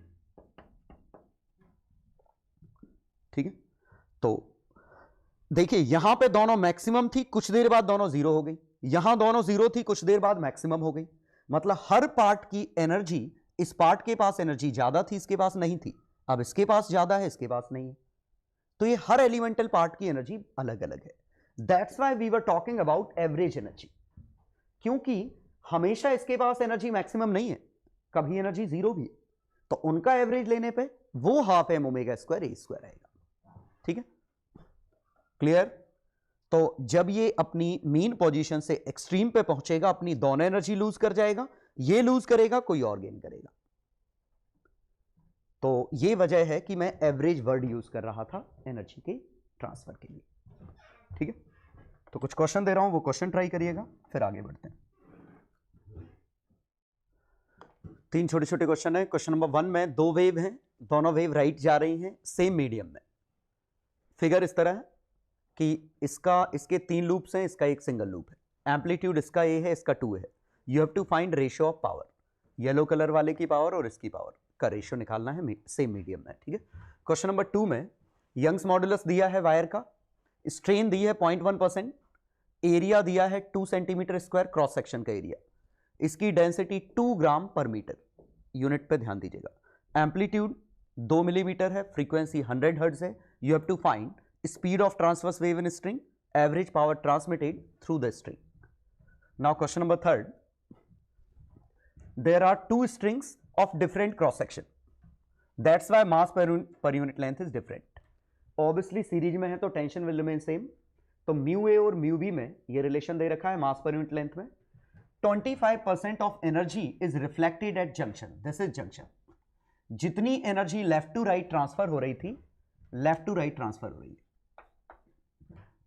ठीक है। तो देखिए, यहां पे दोनों मैक्सिमम थी, कुछ देर बाद दोनों 0 हो गई, यहां दोनों 0 थी, कुछ देर बाद मैक्सिमम हो गई। मतलब हर पार्ट की एनर्जी, इस पार्ट के पास एनर्जी ज्यादा थी, इसके पास नहीं थी, अब इसके पास ज्यादा है, इसके पास नहीं है। तो ये हर एलिमेंटल पार्ट की एनर्जी अलग अलग है। That's why we were talking about average energy, क्योंकि हमेशा इसके पास एनर्जी मैक्सिमम नहीं है, कभी एनर्जी 0 भी है। तो उनका एवरेज लेने पे वो ½ m² a² आएगा, ठीक है, क्लियर। तो जब ये अपनी मीन पोजीशन से एक्सट्रीम पे पहुंचेगा, अपनी दोनों एनर्जी लूज कर जाएगा, ये लूज करेगा, कोई और गेन करेगा। तो ये वजह है कि मैं एवरेज वर्ड यूज कर रहा था एनर्जी के ट्रांसफर के लिए, ठीक है। तो कुछ क्वेश्चन दे रहा हूं, वो क्वेश्चन ट्राई करिएगा, फिर आगे बढ़ते हैं। 3 छोटे छोटे क्वेश्चन है। क्वेश्चन नंबर 1 में 2 वेव हैं, दोनों वेव राइट जा रही हैं सेम मीडियम में। फिगर इस तरह है कि इसके 3 लूप्स हैं, इसका एक सिंगल लूप है। एम्पलीट्यूड इसका A है, इसका 2 है। You have to find ratio of power, yellow colour वाले की पावर और इसकी पावर का रेशियो निकालना है सेम मीडियम में, ठीक है। क्वेश्चन नंबर 2 में यंग्स मॉडुलस दिया है वायर का, स्ट्रेन दी है 0.1%, एरिया दिया है 2 सेंटीमीटर स्क्वायर क्रॉस सेक्शन का एरिया। इसकी density 2 gram per metre, unit पे ध्यान दीजिएगा। एम्पलीट्यूड 2 मिलीमीटर है, फ्रीक्वेंसी 100 हर्ट्ज है। You have to find speed of transverse wave in string, average power transmitted through the string. Now question number 3, there are two strings of different cross section, that's why mass per unit length is different। obviously series में है तो tension will remain same, तो mu A और mu B में ये relation दे रखा है mass पर यूनिट लेंथ में। 25% of energy is reflected at junction, this is junction. जितनी energy left to right transfer हो रही थी, लेफ्ट टू राइट ट्रांसफर हो रही है,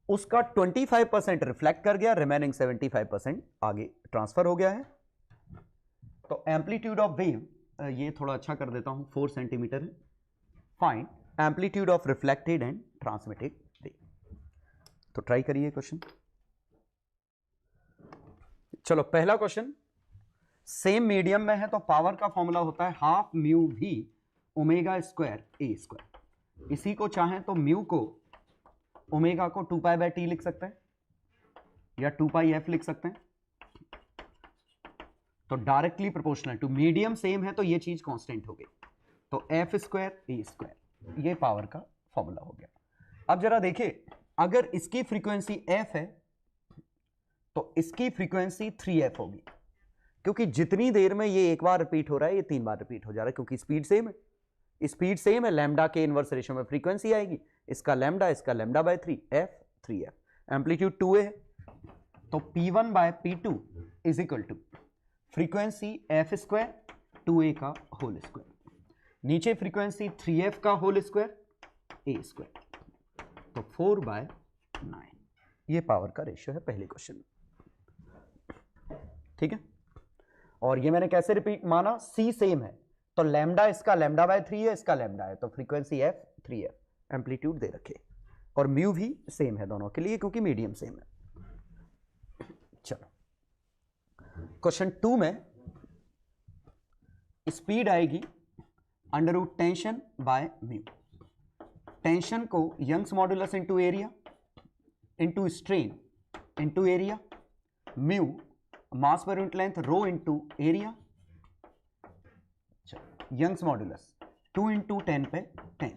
उसका 25% रिफ्लेक्ट कर गया, रिमेनिंग 75% आगे ट्रांसफर हो गया है। तो एम्पलीट्यूड ऑफ वेव, ये थोड़ा अच्छा कर देता हूं, 4 सेंटीमीटर है। Find amplitude of reflected and transmitted wave. तो ट्राई करिए क्वेश्चन। चलो पहला क्वेश्चन, सेम मीडियम में है तो पावर का फॉर्मूला होता है half mu v omega square ए स्क्वायर। इसी को चाहें तो म्यू को, ओमेगा को 2 पाई बाय टी लिख सकते हैं या 2 पाई एफ लिख सकते हैं। तो directly proportional to, medium same है तो ये चीज कांस्टेंट हो गई, तो एफ स्क्वायर ए स्क्वायर, ये पावर का फॉर्मूला हो गया। अब जरा देखिए, अगर इसकी फ्रीक्वेंसी एफ है तो इसकी फ्रीक्वेंसी 3f होगी, क्योंकि जितनी देर में ये एक बार रिपीट हो रहा है ये 3 बार रिपीट हो जा रहा है, क्योंकि स्पीड सेम है। स्पीड सेम है, लैम्डा के इनवर्स रेशियो में फ्रीक्वेंसी आएगी, इसका lambda by 3, F 3f। Amplitude 2a है तो p1 by p2 is equal to frequency f square 2a का होल स्क्वायर, नीचे फ्रीक्वेंसी 3f का होल स्क्वायर ए स्क्वायर, तो 4 बाय 9। ये पावर का रेशियो है पहले क्वेश्चन में, ठीक है। और ये मैंने कैसे रिपीट माना, सी सेम है तो लैम्डा, इसका लैम्डा बाय 3 है, इसका लैम्डा है, तो फ्रीक्वेंसी एफ 3f, एम्पलीट्यूड दे रखे, और म्यू भी सेम है दोनों के लिए क्योंकि मीडियम सेम है। चलो क्वेश्चन 2 में स्पीड आएगी under root tension by mu. Tension को Young's modulus into area into strain into area, mu mass पर unit length rho into area, Young's modulus 2 into 10 पे 10,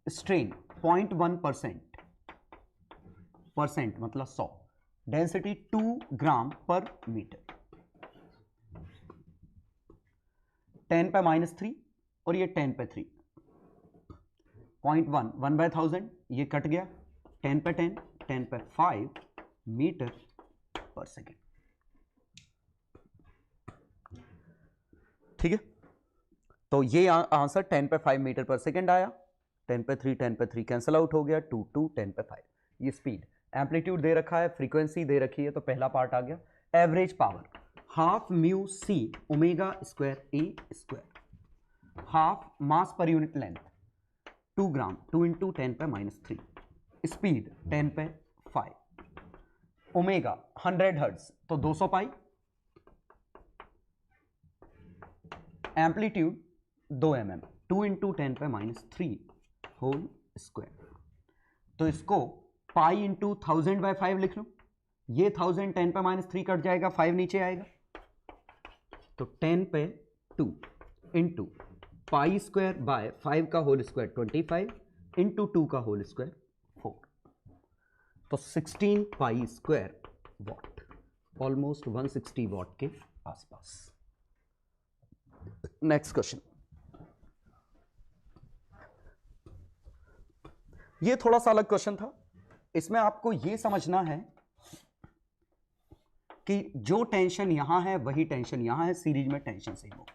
स्ट्रेन 0.1% मतलब 100, डेंसिटी 2 ग्राम पर मीटर, 10 पे -3 और ये 10 पे 3, 0.1 1 बाय 1000, ये कट गया, 10 पे 10, 10 पे 5 मीटर पर सेकेंड, ठीक है। तो ये आंसर 10 पे 5 मीटर पर सेकेंड आया, 10 पे 3 कैंसल आउट हो गया, 2 2 10 पे 5। ये स्पीड, एम्पलीट्यूड दे रखा है, फ्रीक्वेंसी दे रखी है, तो पहला पार्ट आ गया। एवरेज पावर हाफ म्यू सी ओमेगा स्क्वायर ए स्क्वायर, हाफ मास पर यूनिट लेंथ 2 ग्राम, 2 इंटू 10 पे -3, स्पीड 10 पे 5, ओमेगा 100 हर्ट्ज तो 200 पाई, एम्पलीट्यूड 2 mm, 2 इंटू 10 पे -3 होल स्क्वायर। तो इसको पाई इंटू 1000 बाय 5 लिख लो, ये 1000 10 पे -3 कट जाएगा, 5 नीचे आएगा, तो 10 पे 2 इंटू पाई स्क्वायर बाय 5 का होल स्क्वायर 25 इंटू 2 का होल स्क्वायर 4, तो 16 pi square what, almost 160 what के आसपास। नेक्स्ट क्वेश्चन, ये थोड़ा सा अलग क्वेश्चन था। इसमें आपको ये समझना है कि जो टेंशन यहां है वही टेंशन यहां है, सीरीज में टेंशन सेम हो।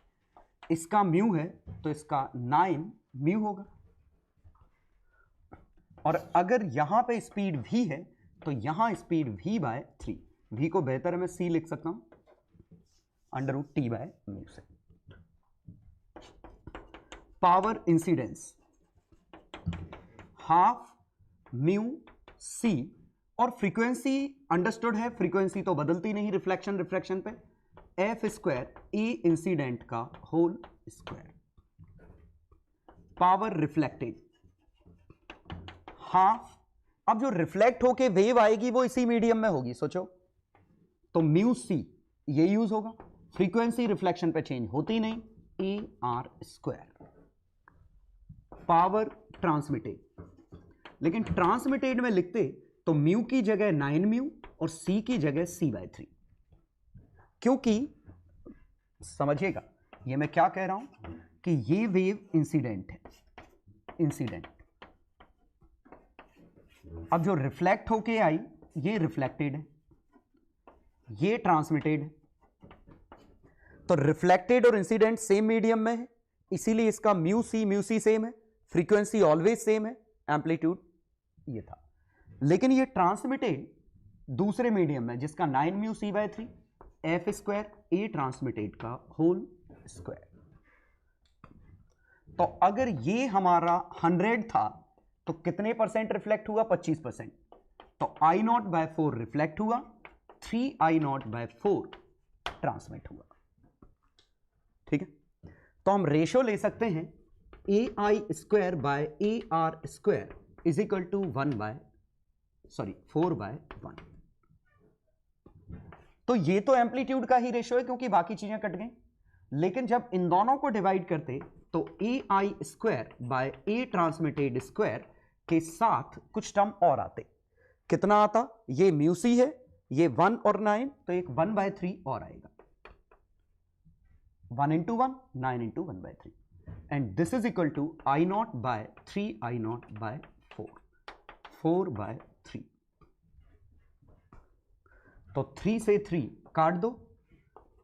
इसका म्यू है तो इसका 9 म्यू होगा, और अगर यहां पे स्पीड v है तो यहां स्पीड v बाय 3, v को बेहतर मैं c लिख सकता हूं under root t by mu से। Power incidence half mu C, और फ्रीक्वेंसी अंडरस्टूड है, फ्रीक्वेंसी तो बदलती नहीं रिफ्लेक्शन रिफ्रैक्शन पे, एफ स्क्वायर ई इंसिडेंट का whole square. Power reflected half, अब जो रिफ्लेक्ट होके वेव आएगी वो इसी मीडियम में होगी, सोचो, तो म्यू सी ये यूज होगा, फ्रीक्वेंसी रिफ्लेक्शन पे चेंज होती नहीं, AR²। पावर ट्रांसमिटेड, लेकिन ट्रांसमिटेड में लिखते तो म्यू की जगह 9 म्यू और सी की जगह C/3, क्योंकि समझिएगा ये मैं क्या कह रहा हूं कि ये वेव इंसिडेंट है, इंसिडेंट। अब जो रिफ्लेक्ट होके आई ये रिफ्लेक्टेड है, ये ट्रांसमिटेड है। तो रिफ्लेक्टेड और इंसिडेंट सेम मीडियम में है, इसीलिए इसका म्यू सी सेम है, फ्रीक्वेंसी ऑलवेज सेम है, एम्पलीट्यूड ये था। लेकिन ये ट्रांसमिटेड दूसरे मीडियम में जिसका 9 mu C/3 F² A transmitted का होल स्क्वायर। तो अगर ये हमारा 100 था तो कितने परसेंट रिफ्लेक्ट हुआ? 25%। तो I0/4 रिफ्लेक्ट हुआ, 3I0/4 ट्रांसमिट हुआ। ठीक है, तो हम रेशो ले सकते हैं AI²/AR² इज इक्वल टू 4/1। तो ये तो एम्पलीट्यूड का ही रेशो है क्योंकि बाकी चीजें कट गई। लेकिन जब इन दोनों को डिवाइड करते तो AI² ट्रांसमिटेड स्क्वायर के साथ कुछ टर्म और आते। कितना आता? ये म्यू सी है, ये 1 और 9, तो एक 1/3 और आएगा। 1 × 1 9 × 1/3 and this is equal to I0/3I0/4 4/3। तो 3 से 3 काट दो।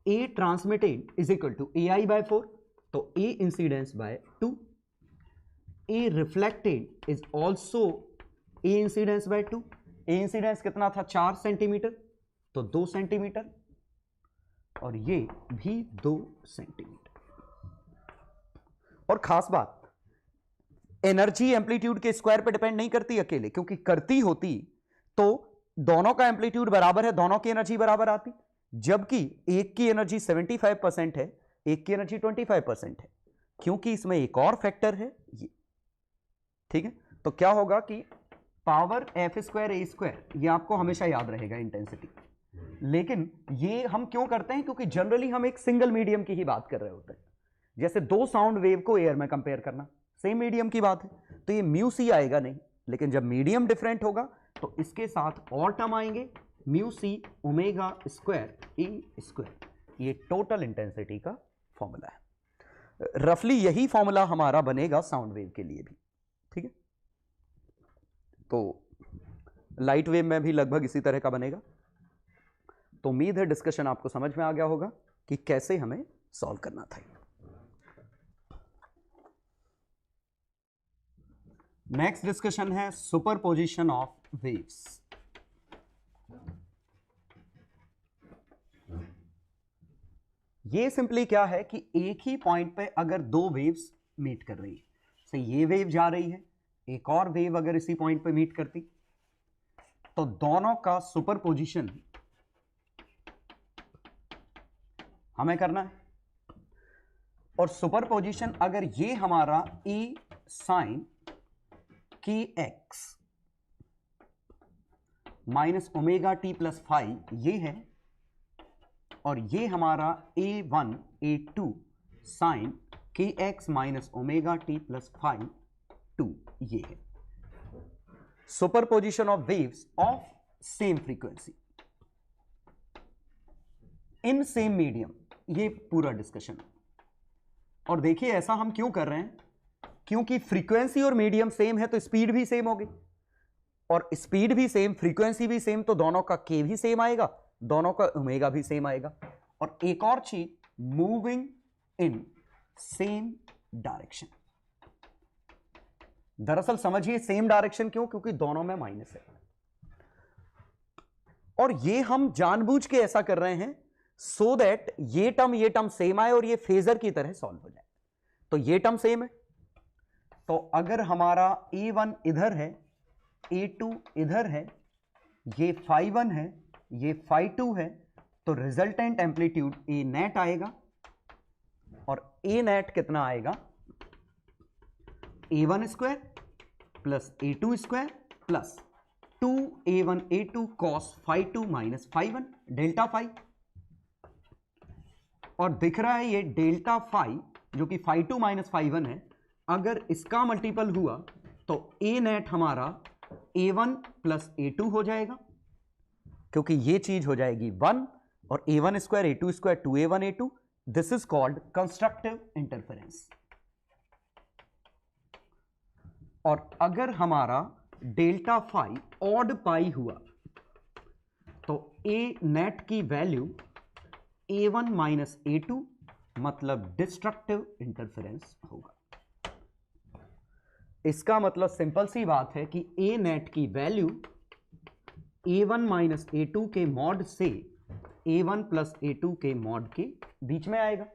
A transmitted is equal to AI/4, तो A incidence by 2। A reflected is also A incidence by 2। A incidence कितना था? 4 सेंटीमीटर, तो 2 सेंटीमीटर, और ये भी 2 सेंटीमीटर। और खास बात, एनर्जी एम्पलीट्यूड के स्क्वायर पे डिपेंड नहीं करती अकेले, क्योंकि करती होती तो दोनों का एम्पलीट्यूड बराबर है, दोनों की एनर्जी बराबर आती। जबकि एक की एनर्जी 75% है, एक की एनर्जी 25% है, क्योंकि इसमें एक और फैक्टर है ये। ठीक है, तो क्या होगा कि पावर F² A², ये आपको हमेशा याद रहेगा इंटेंसिटी। लेकिन ये हम क्यों करते हैं? क्योंकि जनरली हम एक सिंगल मीडियम की ही बात कर रहे होते हैं। जैसे 2 साउंड वेव को एयर में कंपेयर करना, सेम मीडियम की बात है, तो ये म्यू सी आएगा नहीं। लेकिन जब मीडियम डिफरेंट होगा तो इसके साथ और टर्म आएंगे, म्यू सी ω² A²। ये टोटल इंटेंसिटी का फॉर्मूला है। रफली यही फॉर्मूला हमारा बनेगा साउंड वेव के लिए भी। ठीक है, तो लाइट वेव में भी लगभग इसी तरह का बनेगा। तो उम्मीद है डिस्कशन आपको समझ में आ गया होगा कि कैसे हमें सॉल्व करना था। नेक्स्ट डिस्कशन है सुपरपोजिशन ऑफ वेव्स। ये सिंपली क्या है कि एक ही पॉइंट पे अगर 2 वेव्स मीट कर रही है, से ये वेव जा रही है, एक और वेव अगर इसी पॉइंट पे मीट करती, तो दोनों का सुपरपोजिशन हमें करना है। और सुपरपोजिशन अगर ये हमारा E sin kx minus ωt + phi ये है, और ये हमारा A1 A2 sin kx minus ωt + phi 2 ये है। Superposition of waves of same frequency in same medium, ये पूरा डिस्कशन। और देखिए ऐसा हम क्यों कर रहे हैं? क्योंकि फ्रीक्वेंसी और मीडियम सेम है तो स्पीड भी सेम होगी, और स्पीड भी सेम, फ्रीक्वेंसी भी सेम, तो दोनों का k भी सेम आएगा, दोनों का ओमेगा भी सेम आएगा। और एक और चीज, मूविंग इन सेम डायरेक्शन। दरअसल समझिए सेम डायरेक्शन क्यों? क्योंकि दोनों में माइनस है। और ये हम जानबूझ के ऐसा कर रहे हैं सो दैट ये टर्म सेम आए और ये फेजर की तरह सॉल्व हो जाए। तो ये टर्म सेम है, तो अगर हमारा A1 इधर है, A2 इधर है, ये φ1 है, ये φ2 है, तो रिजल्टेंट एम्पलीट्यूड A नेट आएगा। और A नेट कितना आएगा? A1² plus A2² plus 2A1 A2 cos φ2 minus φ1 delta phi. और दिख रहा है ये डेल्टा फाई जो कि φ2 माइनस φ1 है, अगर इसका मल्टीपल हुआ तो ए नेट हमारा a1 प्लस a2 हो जाएगा, क्योंकि ये चीज हो जाएगी 1 और a1 square a2 square 2a1 a2. This is called constructive interference. और अगर हमारा डेल्टा फाई ऑड पाई हुआ तो ए नेट की वैल्यू a1 माइनस a2 मतलब डिस्ट्रक्टिव इंटरफेरेंस होगा. इसका मतलब सिंपल सी बात है कि ए नेट की वैल्यू a1 माइनस a2 के मॉड से a1 प्लस a2 के मॉड के बीच में आएगा.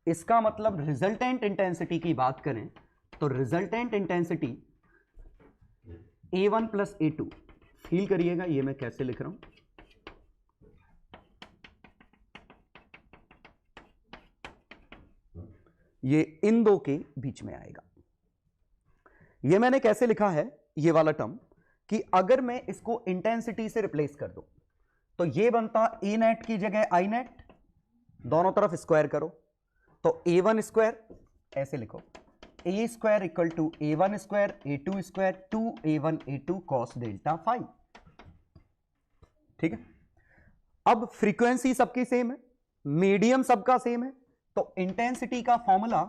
इसका मतलब रिजल्टेंट इंटेंसिटी की बात करें तो resultant intensity a1 plus a2, feel करिएगा ये मैं कैसे लिख रहा हूं. ये इन दो के बीच में आएगा. ये मैंने कैसे लिखा है ये वाला टर्म कि अगर मैं इसको इंटेंसिटी से रिप्लेस कर दूं तो ये बनता ए नेट की जगह आई नेट, दोनों तरफ स्क्वायर करो तो a1 स्क्वायर ऐसे लिखो A square equal to a1 square a2 square 2a1 a2 cos delta phi. ठीक है. अब फ्रीक्वेंसी सबकी सेम है, मीडियम सबका सेम है, तो इंटेंसिटी का फॉर्मूला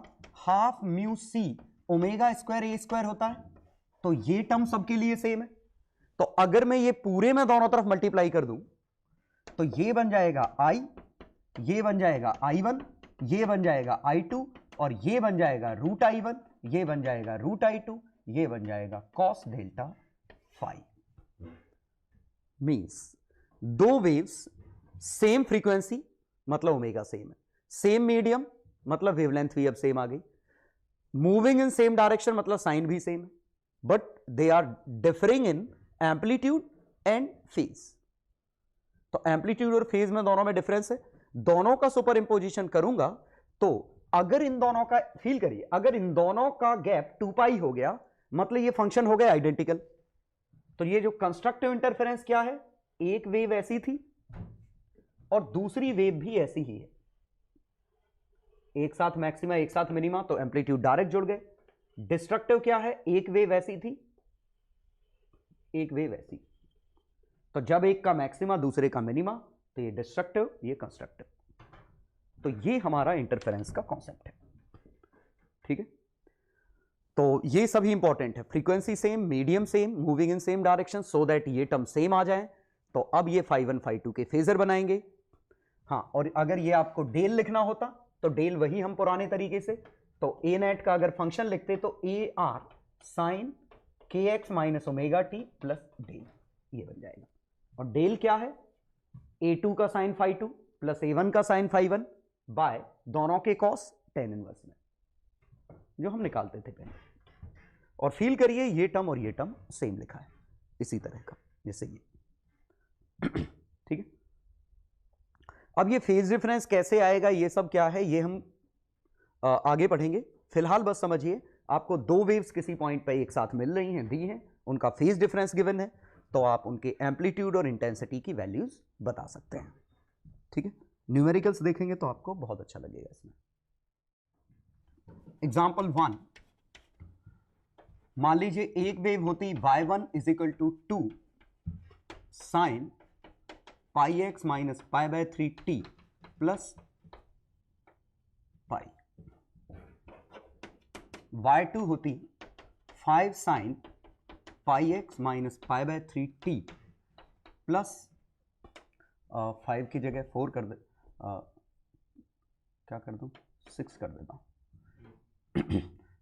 हाफ म्यू सी ओमेगा स्क्वायर ए स्क्वायर होता है. तो ये टर्म सबके लिए सेम है. तो अगर मैं ये पूरे में दोनों तरफ मल्टीप्लाई कर दूं तो ये बन जाएगा i, ये बन जाएगा i1, ये बन जाएगा i2 और ये बन जाएगा रूट i1, ये बन जाएगा रूट i2, ये बन जाएगा कॉस डेल्टा फाई. मींस दो वेव्स सेम फ्रीक्वेंसी मतलब ओमेगा सेम है, सेम मीडियम मतलब वेवलेंथ भी अब सेम आ गई, मूविंग इन सेम डायरेक्शन मतलब साइन भी सेम है, but they are differing in amplitude and phase. तो एम्पलीट्यूड और फेज में दोनों में डिफरेंस है. दोनों का सुपर इंपोजिशन करूंगा तो अगर इन दोनों का, फील करिए, अगर इन दोनों का गैप 2 पाई हो गया मतलब ये फंक्शन हो गया आइडेंटिकल. तो ये जो कंस्ट्रक्टिव इंटरफेरेंस क्या है, एक वेव ऐसी थी और दूसरी वेव भी ऐसी ही है, एक साथ मैक्सिमा एक साथ मिनिमा, तो एम्पलीट्यूड डायरेक्ट जुड़ गए. डिस्ट्रक्टिव क्या है, एक वेव ऐसी थी एक वेव ऐसी, तो जब एक का मैक्सिमा दूसरे का मिनिमा तो ये डिस्ट्रक्टिव ये कंस्ट्रक्टिव. तो ये हमारा इंटरफेरेंस का कॉन्सेप्ट है. ठीक है. तो ये सभी इंपॉर्टेंट है, frequency same, medium same, moving in same direction, so that ये टर्म सेम आ जाए. तो अब ये φ1 φ2 के फेजर बनाएंगे. हाँ, और अगर ये आपको डेल लिखना होता तो डेल वही हम पुराने तरीके से, तो ए नेट का अगर फंक्शन लिखते तो a r sine k x minus omega t plus del, ये बन जाएगा. और डेल क्या है, a2 का साइन φ2 प्लस a1 का साइन φ1 बाय दोनों के कॉस tan इनवर्स में, जो हम निकालते थे पहले. और फील करिए ये टर्म और ये टर्म सेम लिखा है इसी तरह का जैसे ये. ठीक है. अब ये फेज डिफरेंस कैसे आएगा, ये सब क्या है, ये हम आगे पढ़ेंगे. फिलहाल बस समझिए आपको दो वेव्स किसी पॉइंट पे एक साथ मिल रही हैं, दी हैं, उनका फेज डिफरेंस गिवन है, तो आप उनके एम्पलीट्यूड और इंटेंसिटी की वैल्यूज बता सकते हैं. ठीक है. न्यूमेरिकल्स देखेंगे तो आपको बहुत अच्छा लगेगा इसमें. एग्जाम्पल 1, मान लीजिए एक वेव होती y1 is equal to 2 sine pi x minus pi by 3t plus pi. y2 होती 5 sine pi x minus pi by 3t plus 5 की जगह 4 कर दे, क्या कर दूं, 6 कर देता हूं,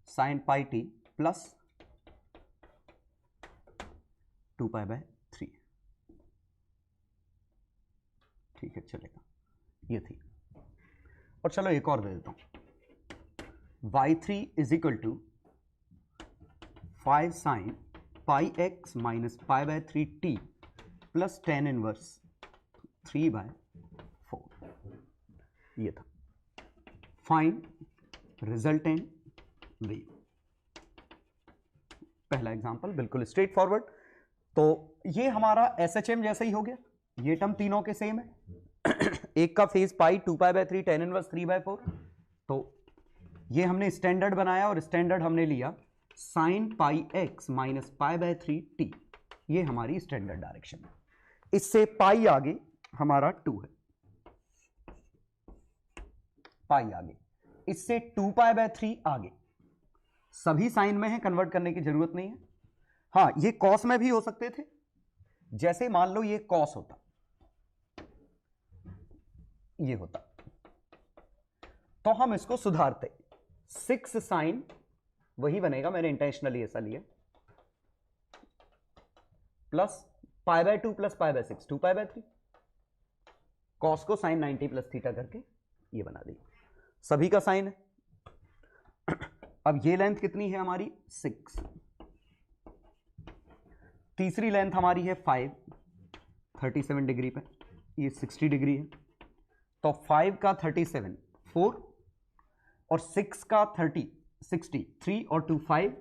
sine pi T plus 2 pi bye 3. ठीक है, चलेगा. ये थी. और चलो एक और दे देता हूं, y3 is equal to 5 sine pi x minus pi by 3t plus tan inverse 3 by 4. ये था. Find resultant wave. पहला एग्जांपल बिल्कुल स्ट्रेट फॉरवर्ड. तो ये हमारा SHM जैसा ही हो गया, ये टर्म तीनों के सेम है. एक का फेज पाई 2π/3 tan इनवर्स 3/4, तो ये हमने स्टैंडर्ड बनाया और स्टैंडर्ड हमने लिया sin πx माइनस π/3t, ये हमारी स्टैंडर्ड डायरेक्शन है। इससे पाई आगे हमारा 2 है, पाई आगे, इससे 2π/3 आगे, सभी साइन में है, कन्वर्ट करने की जरूरत नहीं है। हाँ, ये कॉस में भी हो सकते थे, जैसे मान लो ये कॉस होता, ये होता, तो हम इसको सुधारते, 6 साइन वही बनेगा, मैंने इंटेंशनली ऐसा लिया, प्लस π/2 प्लस π/6 2π/3, कॉस को साइन 90 प्लस थीटा करके ये बना दी, सभी का साइन है। अब ये लेंथ कितनी है हमारी 6, तीसरी लेंथ हमारी है 5, 37 डिग्री पे, ये 60 डिग्री है, तो 5 का 37 4 और 6 का 30 60, 3 और 2 5,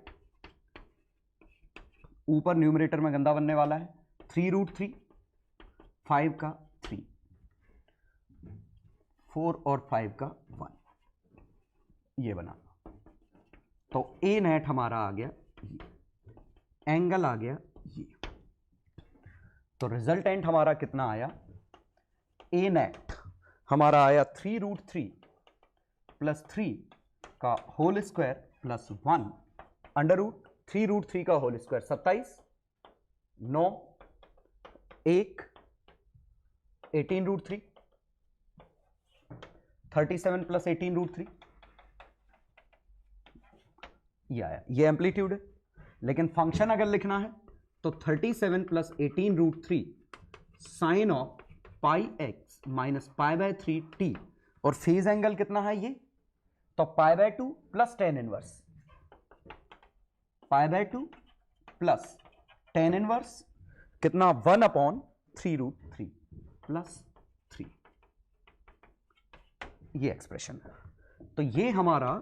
ऊपर न्यूमरेटर में गंदा बनने वाला है, 3√3, 5 का 3, 4 और 5 का 1, ये बना, तो ए नेट हमारा आ गया ये, एंगल आ गया ये, तो रिजल्टेंट हमारा कितना आया, ए नेट हमारा आया 3√3 प्लस 3 का whole square plus 1 under root 3√3 का होल स्क्वायर 27, 9 1 18√3, 37 प्लस 18√3, ये आया, ये एम्पलीट्यूड है। लेकिन फंक्शन अगर लिखना है तो 37 plus 18√3 sine of pi x minus π/3t, और फेज एंगल कितना है ये, तो π/2 plus tan inverse, π/2 plus tan inverse कितना 1/3√3 प्लस 3, ये एक्सप्रेशन है। तो ये हमारा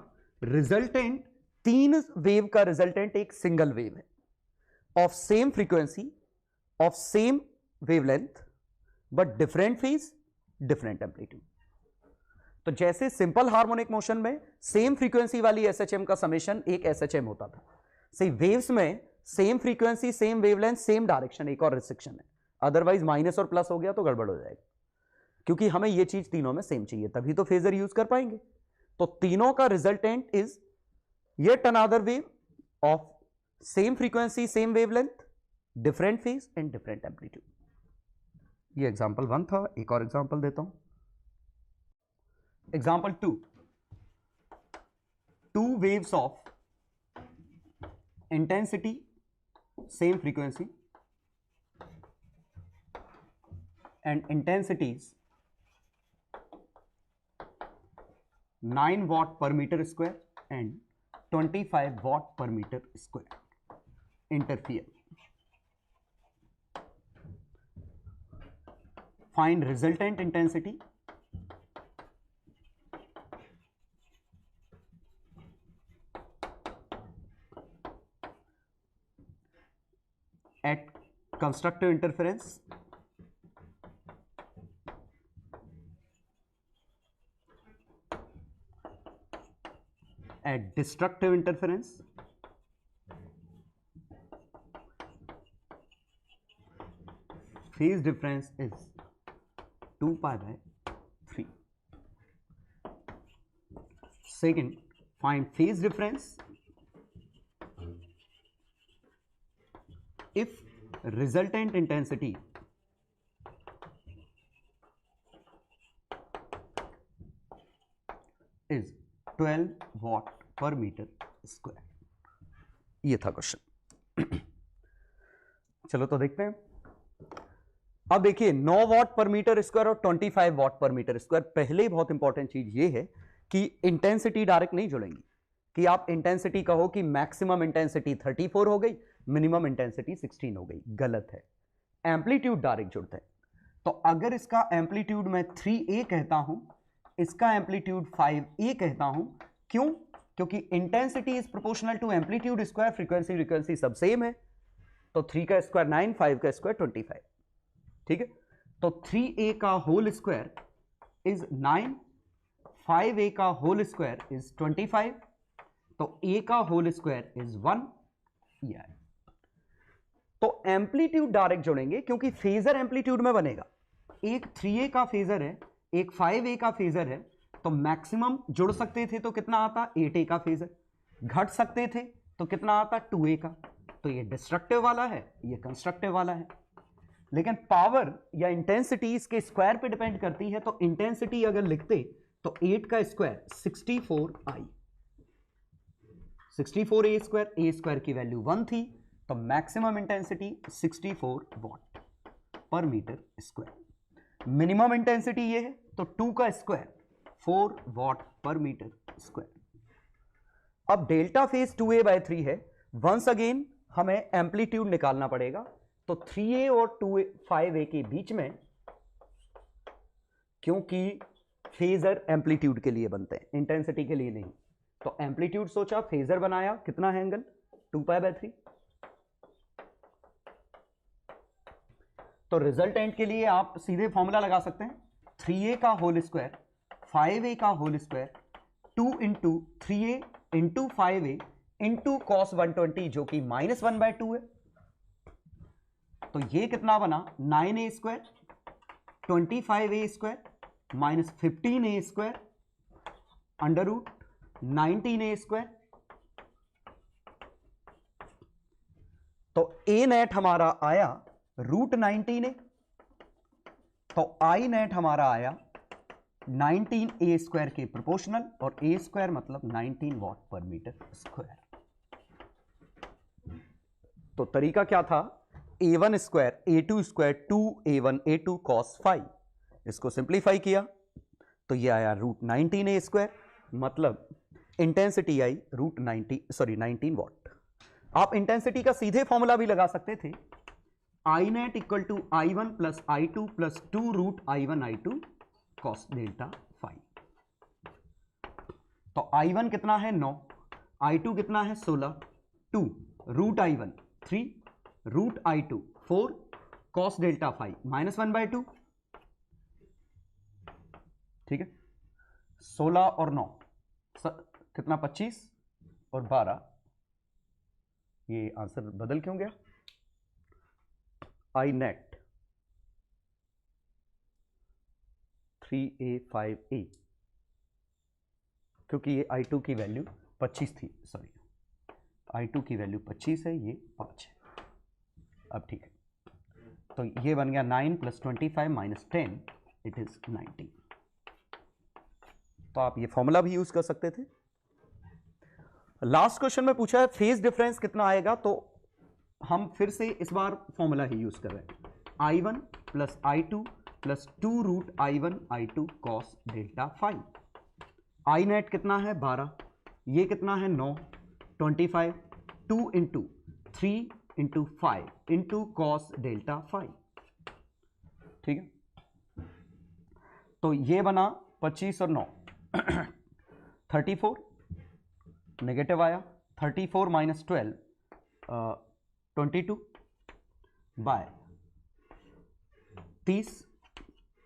रिजल्टेंट, तीन वेव का रिजल्टेंट एक सिंगल वेव है, of same frequency, of same wavelength, but different phase, different amplitude. तो जैसे सिंपल हार्मोनिक मोशन में सेम फ्रीक्वेंसी वाली एसएचएम का समेशन एक एसएचएम होता था, सही वेव्स में same frequency, same wavelength, same direction, एक और रिस्ट्रिक्शन है, अदरवाइज माइनस और प्लस हो गया तो गड़बड़ हो जाएगा, क्योंकि हमें ये चीज तीनों में सेम चाहिए, तभी तो फेजर यूज कर पाएंगे। तो तीनों का resultant is yet another wave of same frequency, same wavelength, different phase and different amplitude. ये एग्जांपल 1 था, एक और एग्जांपल देता हूं, example 2, two waves of intensity, same frequency and intensities 9 watt per meter square and 25 watt per meter square interfere. Find resultant intensity at constructive interference at destructive interference phase difference is 2π/3. Second, find phase difference if resultant intensity is 12 watt per meter square. ये था question. चलो तो देखते हैं। अब देखिए 9 वाट पर metre square और 25 वाट पर मीटर स्क्वायर। पहले ही बहुत इंपॉर्टेंट चीज ये है कि इंटेंसिटी डायरेक्ट नहीं जुड़ेंगी, कि आप इंटेंसिटी कहो कि मैक्सिमम इंटेंसिटी 34 हो गई, मिनिमम इंटेंसिटी 16 हो गई, गलत है। एम्पलीट्यूड डायरेक्ट जुड़ते हैं। तो अगर इसका एम्पलीट्यूड मैं 3a कहता हूं, इसका एम्पलीट्यूड 5a कहता हूं, क्यों? क्योंकि intensity is proportional to amplitude square, frequency सब सेम है। तो 3 का स्क्वायर 9, 5 का स्क्वायर 25, ठीक है। तो 3a का होल स्क्वायर इज 9, 5a का होल स्क्वायर इज 25, तो a का होल स्क्वायर इज 1। ये तो एम्पलीट्यूड डायरेक्ट जोड़ेंगे क्योंकि फेजर एम्पलीट्यूड में बनेगा। एक 3a का फेजर है, एक 5a का फेजर है, तो मैक्सिमम जुड़ सकते थे तो कितना आता 8a का फेजर, घट सकते थे तो कितना आता 2a का। तो ये डिस्ट्रक्टिव वाला है, ये कंस्ट्रक्टिव वाला है। लेकिन पावर या इंटेंसिटी इसके स्क्वायर पे डिपेंड करती है, तो इंटेंसिटी अगर लिखते तो 8 का square 64i, 64a square, a square की वैल्यू 1 थी, तो मैक्सिमम इंटेंसिटी 64 वॉट पर मीटर स्क्वायर। मिनिमम इंटेंसिटी ये है, तो 2 का स्क्वायर 4 वॉट पर मीटर स्क्वायर। अब डेल्टा फेज 2a/3 है। वंस अगेन हमें एम्पलीट्यूड निकालना पड़ेगा, तो 3a और 5a के बीच में, क्योंकि फेजर एम्पलीट्यूड के लिए बनते हैं, इंटेंसिटी के लिए नहीं, तो एम्पलीट्यूड सोचा, फेजर बनाया, कितना है एंगल 2π/3। तो रिजल्टेंट के लिए आप सीधे फॉर्मूला लगा सकते हैं, 3a का होल स्क्वायर 5a का whole square 2 into 3a into 5a into cos 120 जो कि -1/2 है। तो ये कितना बना 9a square 25a square minus 15a square under root 19a square. तो a नेट हमारा आया रूट 19a, तो i नेट हमारा आया 19a स्क्वायर के प्रोपोर्शनल, और a स्क्वायर मतलब 19 वॉट पर मीटर स्क्वायर। तो तरीका क्या था, a1 square a2 square 2a1 a2 cos 5, इसको सिंप्लीफाई किया तो ये आया रूट 19a स्क्वायर, मतलब इंटेंसिटी आई रूट 19 वॉट। आप इंटेंसिटी का सीधे फॉर्मूला भी लगा सकते थे, I net equal to i1 plus i2 plus 2 root i1 i2 cos delta 5। तो i1 कितना है 9, i2 कितना है 16, 2 root i1 3 root i2 4 cos delta 5 -1/2। ठीक है, 16 और 9 कितना 25 और 12, ये आंसर बदल क्यों गया, आई नेट 3a 5a, क्योंकि ये i2 की वैल्यू 25 थी, सॉरी i2 की वैल्यू 25 है, ये 5 है। अब ठीक है, तो ये बन गया 9 प्लस 25 माइनस 10, इट इज 19। तो आप ये फॉर्मूला भी यूज कर सकते थे। लास्ट क्वेश्चन में पूछा है फेज डिफरेंस कितना आएगा, तो हम फिर से इस बार फॉर्मूला ही यूज कर रहे हैं, i1 plus i2 plus 2 root i1 i2 cos delta 5। I net कितना है 12, ये कितना है 9, 25 2 into 3 into 5 into cos delta 5। ठीक है, तो ये बना 25 और 9 34, नेगेटिव आया 34 माइनस 12 22 बाय 30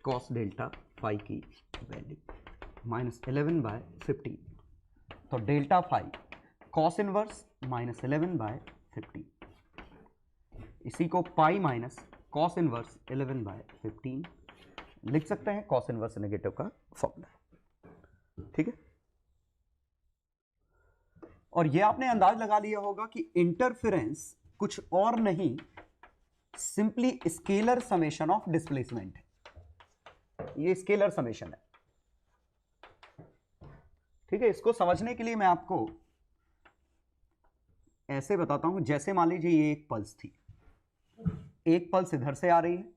कॉस डेल्टा 5 की वैल्यू माइनस 11 बाय 15। तो delta 5 cos inverse minus 11 by 15, इसी को pi minus cos inverse 11 by 15 लिख सकते हैं, कॉस इनवर्स नेगेटिव का फॉर्मूला। ठीक है, और ये आपने अंदाज लगा लिया होगा कि इंटरफेरेंस कुछ और नहीं, simply scalar summation of displacement है। ये स्केलर समेशन है। ठीक है, इसको समझने के लिए मैं आपको ऐसे बताता हूं, जैसे मान लीजिए ये एक पल्स थी, एक पल्स इधर से आ रही है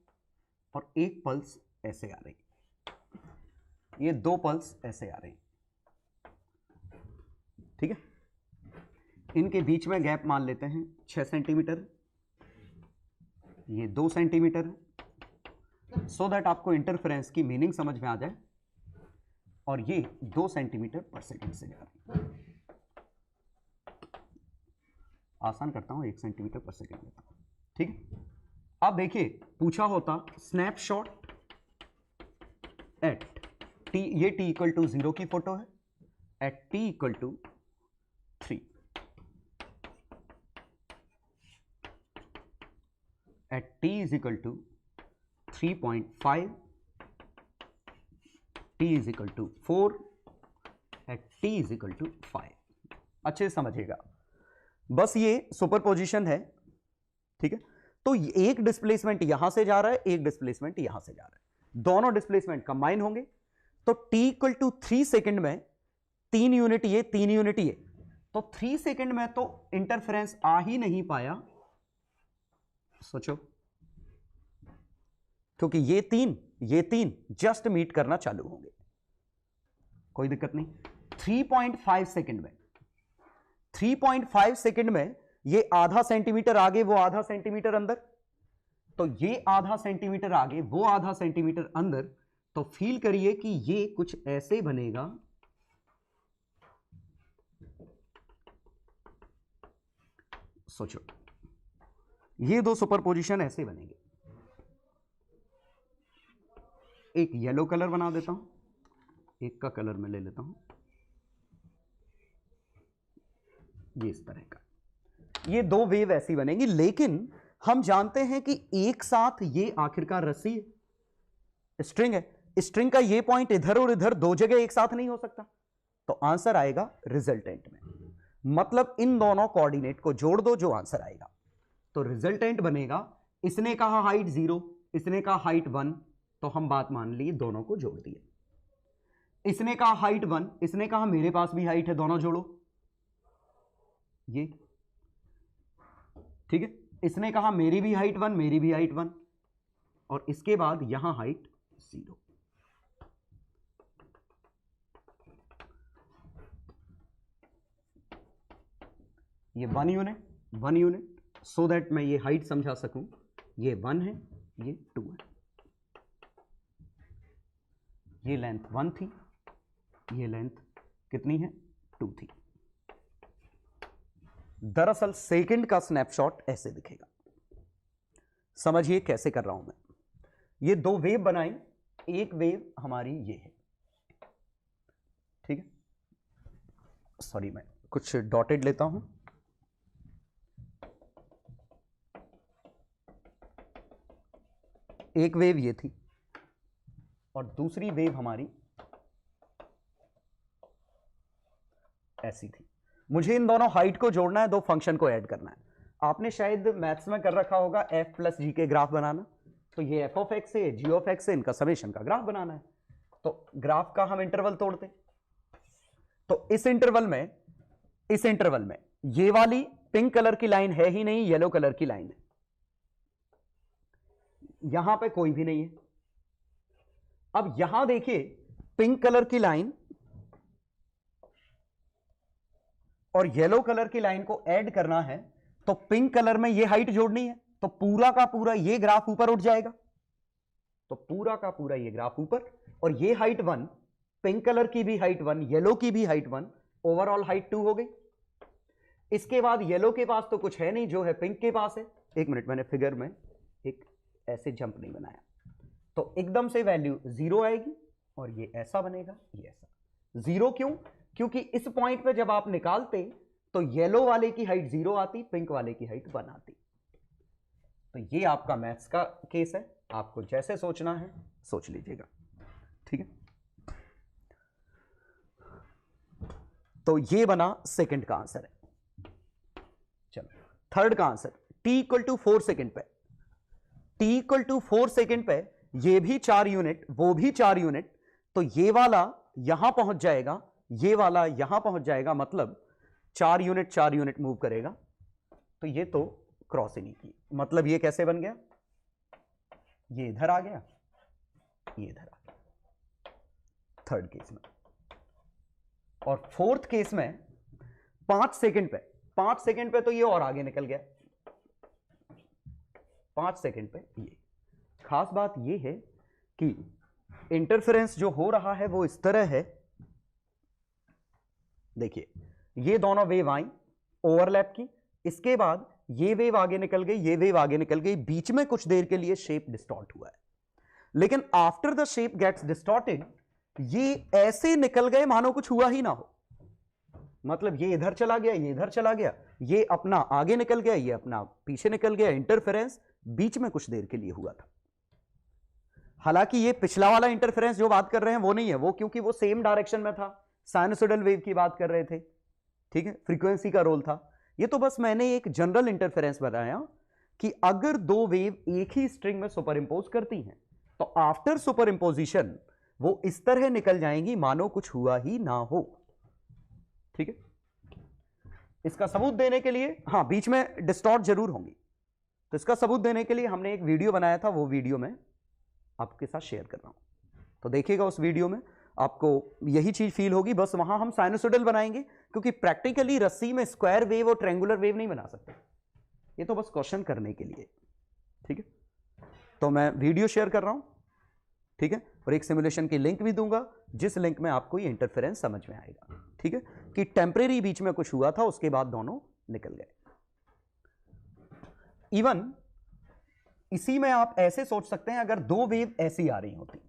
और एक पल्स ऐसे आ रही है, ये दो पल्स ऐसे आ रही है। ठीक है, इनके बीच में गैप मान लेते हैं 6 सेंटीमीटर, ये 2 सेंटीमीटर है, सो दैट आपको इंटरफेरेंस की मीनिंग समझ में आ जाए। और ये 2 सेंटीमीटर पर सेकंड से जा रही है, आसान करता हूं, 1 सेंटीमीटर पर सेकंड लेता हूं। ठीक है, अब देखिए पूछा होता स्नैपशॉट एट ये t इक्वल टू 0 की फोटो है, at t equal to 3, at t is equal to 3.5, t is equal to 4, at t is equal to 5। अच्छे से समझिएगा, बस ये सुपरपोजिशन है, ठीक है। तो एक डिस्प्लेसमेंट यहां से जा रहा है, एक डिस्प्लेसमेंट यहां से जा रहा है, दोनों डिस्प्लेसमेंट कंबाइन होंगे, तो t इक्वल टू 3 सेकेंड में 3 यूनिट ये 3 यूनिट ये, तो 3 सेकेंड में तो इंटरफेरेंस आ ही नहीं पाया, सोचो, क्योंकि ये तीन जस्ट मीट करना चालू होंगे, कोई दिक्कत नहीं। 3.5 सेकेंड में 3.5 सेकेंड में ये आधा सेंटीमीटर आगे वो आधा सेंटीमीटर अंदर, तो ये आधा सेंटीमीटर आगे वो आधा सेंटीमीटर अंदर, तो फील करिए कि ये कुछ ऐसे बनेगा, सोचो, ये दो सुपरपोजिशन ऐसे बनेंगे। एक येलो कलर बना देता हूं, एक का कलर मैं ले लेता हूं, ये इस तरह का, ये दो वेव ऐसी बनेंगी, लेकिन हम जानते हैं कि एक साथ ये आखिरकार रस्सी है, स्ट्रिंग है, स्ट्रिंग का ये पॉइंट इधर और इधर दो जगह एक साथ नहीं हो सकता, तो आंसर आएगा रिजल्टेंट में, मतलब इन दोनों कोऑर्डिनेट को जोड़ दो जो आंसर आएगा, तो रिजल्टेंट बनेगा, इसने कहा हाइट 0, इसने कहा हाइट 1, तो हम बात मान ली दोनों को जोड़ दिए। इसने कहा हाइट 1, इसने कहा मेरे पास भी हाइट है, दोनों जोड़ो, ये ठीक है, इसने कहा मेरी भी हाइट 1, मेरी भी हाइट 1, और इसके बाद यहां हाइट 0, ये 1 यूनिट, सो दैट मैं ये हाइट समझा सकूं, ये 1 है, ये 2 है, ये लेंथ 1 थी, ये लेंथ कितनी है 2 थी। दरअसल सेकंड का स्नैपशॉट ऐसे दिखेगा, समझिए कैसे कर रहा हूं मैं। ये दो वेव बनाई, एक वेव हमारी ये है, ठीक है, सॉरी मैं कुछ डॉटेड लेता हूं, एक वेव ये थी और दूसरी वेव हमारी ऐसी थी। मुझे इन दोनों हाइट को जोड़ना है, दो फंक्शन को ऐड करना है। आपने शायद मैथ्स में कर रखा होगा f प्लस जी के ग्राफ बनाना, तो ये f ऑफ एक्स है, g ऑफ एक्स है, इनका समेशन का ग्राफ बनाना है, तो ग्राफ का हम इंटरवल तोड़ते, तो इस इंटरवल में ये वाली पिंक कलर की लाइन है ही नहीं, येलो कलर की लाइन है, यहां पे कोई भी नहीं है। अब यहां देखिए पिंक कलर की लाइन और येलो कलर की लाइन को ऐड करना है, तो पिंक कलर में ये हाइट जोड़नी है, तो पूरा का पूरा ये ग्राफ ऊपर उठ जाएगा, तो पूरा का पूरा ये ग्राफ ऊपर, और ये हाइट 1, पिंक कलर की भी हाइट 1, येलो की भी हाइट 1, ओवरऑल हाइट 2 हो गई। इसके बाद येलो के पास तो कुछ है नहीं, जो है पिंक के पास है। एक मिनट, मैंने फिगर में एक ऐसे जंप नहीं बनाया, तो एकदम से वैल्यू 0 आएगी और ये ऐसा बनेगा, ये ऐसा। 0 क्यों? क्योंकि इस पॉइंट पे जब आप निकालते तो येलो वाले की हाइट 0 आती, पिंक वाले की हाइट 1 आती। तो ये आपका मैथ्स का केस है, आपको जैसे सोचना है सोच लीजिएगा, ठीक है। तो ये बना सेकंड का आंसर है। चलो थर्ड का answer, t equal to 4 second पे, t इक्वल टू 4 सेकेंड पे ये भी 4 यूनिट, वो भी 4 यूनिट, तो ये वाला यहां पहुंच जाएगा, ये वाला यहां पहुंच जाएगा, मतलब 4 यूनिट मूव करेगा, तो ये तो क्रॉस ही नहीं की। मतलब ये कैसे बन गया, ये इधर आ गया, ये इधर आ गया थर्ड केस में। और फोर्थ केस में 5 सेकेंड पे तो ये और आगे निकल गया, 5 सेकेंड पे ये। खास बात ये है कि इंटरफेरेंस जो हो रहा है वो इस तरह है, देखिए ये दोनों वेव आई ओवरलैप की, इसके बाद ये वेव आगे निकल गई, ये वेव आगे निकल गई, बीच में कुछ देर के लिए शेप डिस्टॉर्ट हुआ है, लेकिन after the shape gets distorted ये ऐसे निकल गए मानो कुछ हुआ ही ना हो, मतलब ये इधर चला गया, ये इधर चला गया, ये अपना आगे निकल गया, ये अपना पीछे निकल गया, इंटरफेरेंस बीच में कुछ देर के लिए हुआ था। हालांकि ये पिछला वाला इंटरफेरेंस जो बात कर रहे हैं वो नहीं है, वो क्योंकि वो सेम डायरेक्शन में था, साइनसोइडल वेव की बात कर रहे थे, ठीक है, फ्रीक्वेंसी का रोल था। ये तो बस मैंने एक जनरल इंटरफेरेंस बताया कि अगर दो वेव एक ही स्ट्रिंग में सुपर इंपोज करती हैं तो आफ्टर सुपर इंपोजिशन वो इस तरह निकल जाएंगी मानो कुछ हुआ ही ना हो, ठीक है। इसका सबूत देने के लिए, हाँ बीच में डिस्टॉर्ट जरूर होंगी, तो इसका सबूत देने के लिए हमने एक वीडियो बनाया था, वो वीडियो में आपके साथ शेयर कर रहा हूं, तो देखिएगा उस वीडियो में आपको यही चीज फील होगी। बस वहां हम साइनसोइडल बनाएंगे क्योंकि प्रैक्टिकली रस्सी में स्क्वायर वेव और ट्रायंगुलर वेव नहीं बना सकते, ये तो बस क्वेश्चन करने के लिए, ठीक है। तो मैं वीडियो शेयर कर रहा हूं, ठीक है, और एक सिमुलेशन की लिंक भी दूंगा जिस लिंक में आपको ये इंटरफेरेंस समझ में आएगा, ठीक है, कि टेम्परेरी बीच में कुछ हुआ था, उसके बाद दोनों निकल गए। इवन इसी में आप ऐसे सोच सकते हैं, अगर दो वेव ऐसी आ रही होती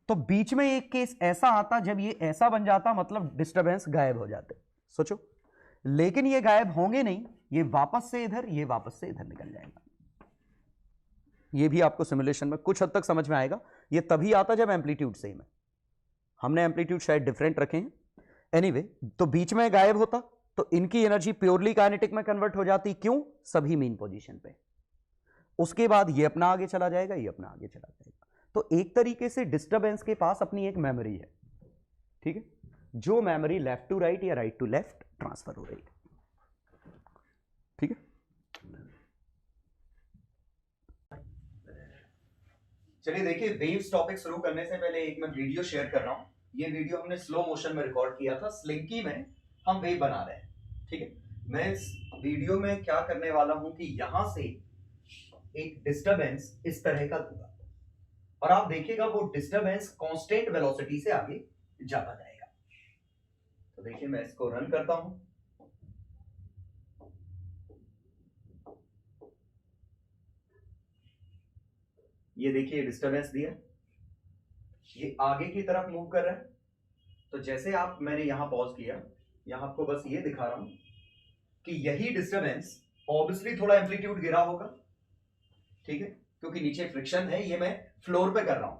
तो बीच में एक केस ऐसा आता जब ये ऐसा बन जाता, मतलब डिस्टरबेंस गायब हो जाते, सोचो, लेकिन ये गायब होंगे नहीं, ये वापस से इधर, ये वापस से इधर निकल जाएगा। ये भी आपको सिमुलेशन में कुछ हद तक समझ में आएगा। ये तभी आता जब एम्पलीट्यूड सेम है, हमने एम्पलीट्यूड शायद डिफरेंट रखे हैं, एनीवे तो बीच में गायब होता तो इनकी एनर्जी प्योरली काइनेटिक में कन्वर्ट हो जाती, क्यों, सभी मीन पोजीशन पे। उसके बाद ये अपना आगे चला जाएगा, ये अपना आगे चला जाएगा। तो एक तरीके से डिस्टरबेंस के पास अपनी एक मेमोरी है, ठीक है, जो मेमोरी लेफ्ट टू राइट या राइट टू लेफ्ट ट्रांसफर हो रही है, ठीक है। चलिए देखिए, वेव्स टॉपिक शुरू करने से पहले एक मैं वीडियो शेयर कर रहा हूं। ये वीडियो हमने स्लो मोशन में रिकॉर्ड किया था, स्लिंकी में हम वेव बना रहे हैं, ठीक है। मैं इस वीडियो में क्या करने वाला हूं कि यहां से एक डिस्टरबेंस इस तरह का दूंगा और आप देखिएगा वो डिस्टरबेंस कांस्टेंट वेलोसिटी से आगे जाता जाएगा। तो देखिए मैं इसको रन करता हूं, ये देखिए डिस्टरबेंस दिया, ये आगे की तरफ मूव कर रहा है। तो जैसे आप, मैंने यहां पॉज किया, यहां आपको बस ये दिखा रहा हूं कि यही डिस्टरबेंस ऑब्वियसली थोड़ा एम्पलीट्यूड गिरा होगा, ठीक है, क्योंकि नीचे फ्रिक्शन है, ये मैं फ्लोर पे कर रहा हूं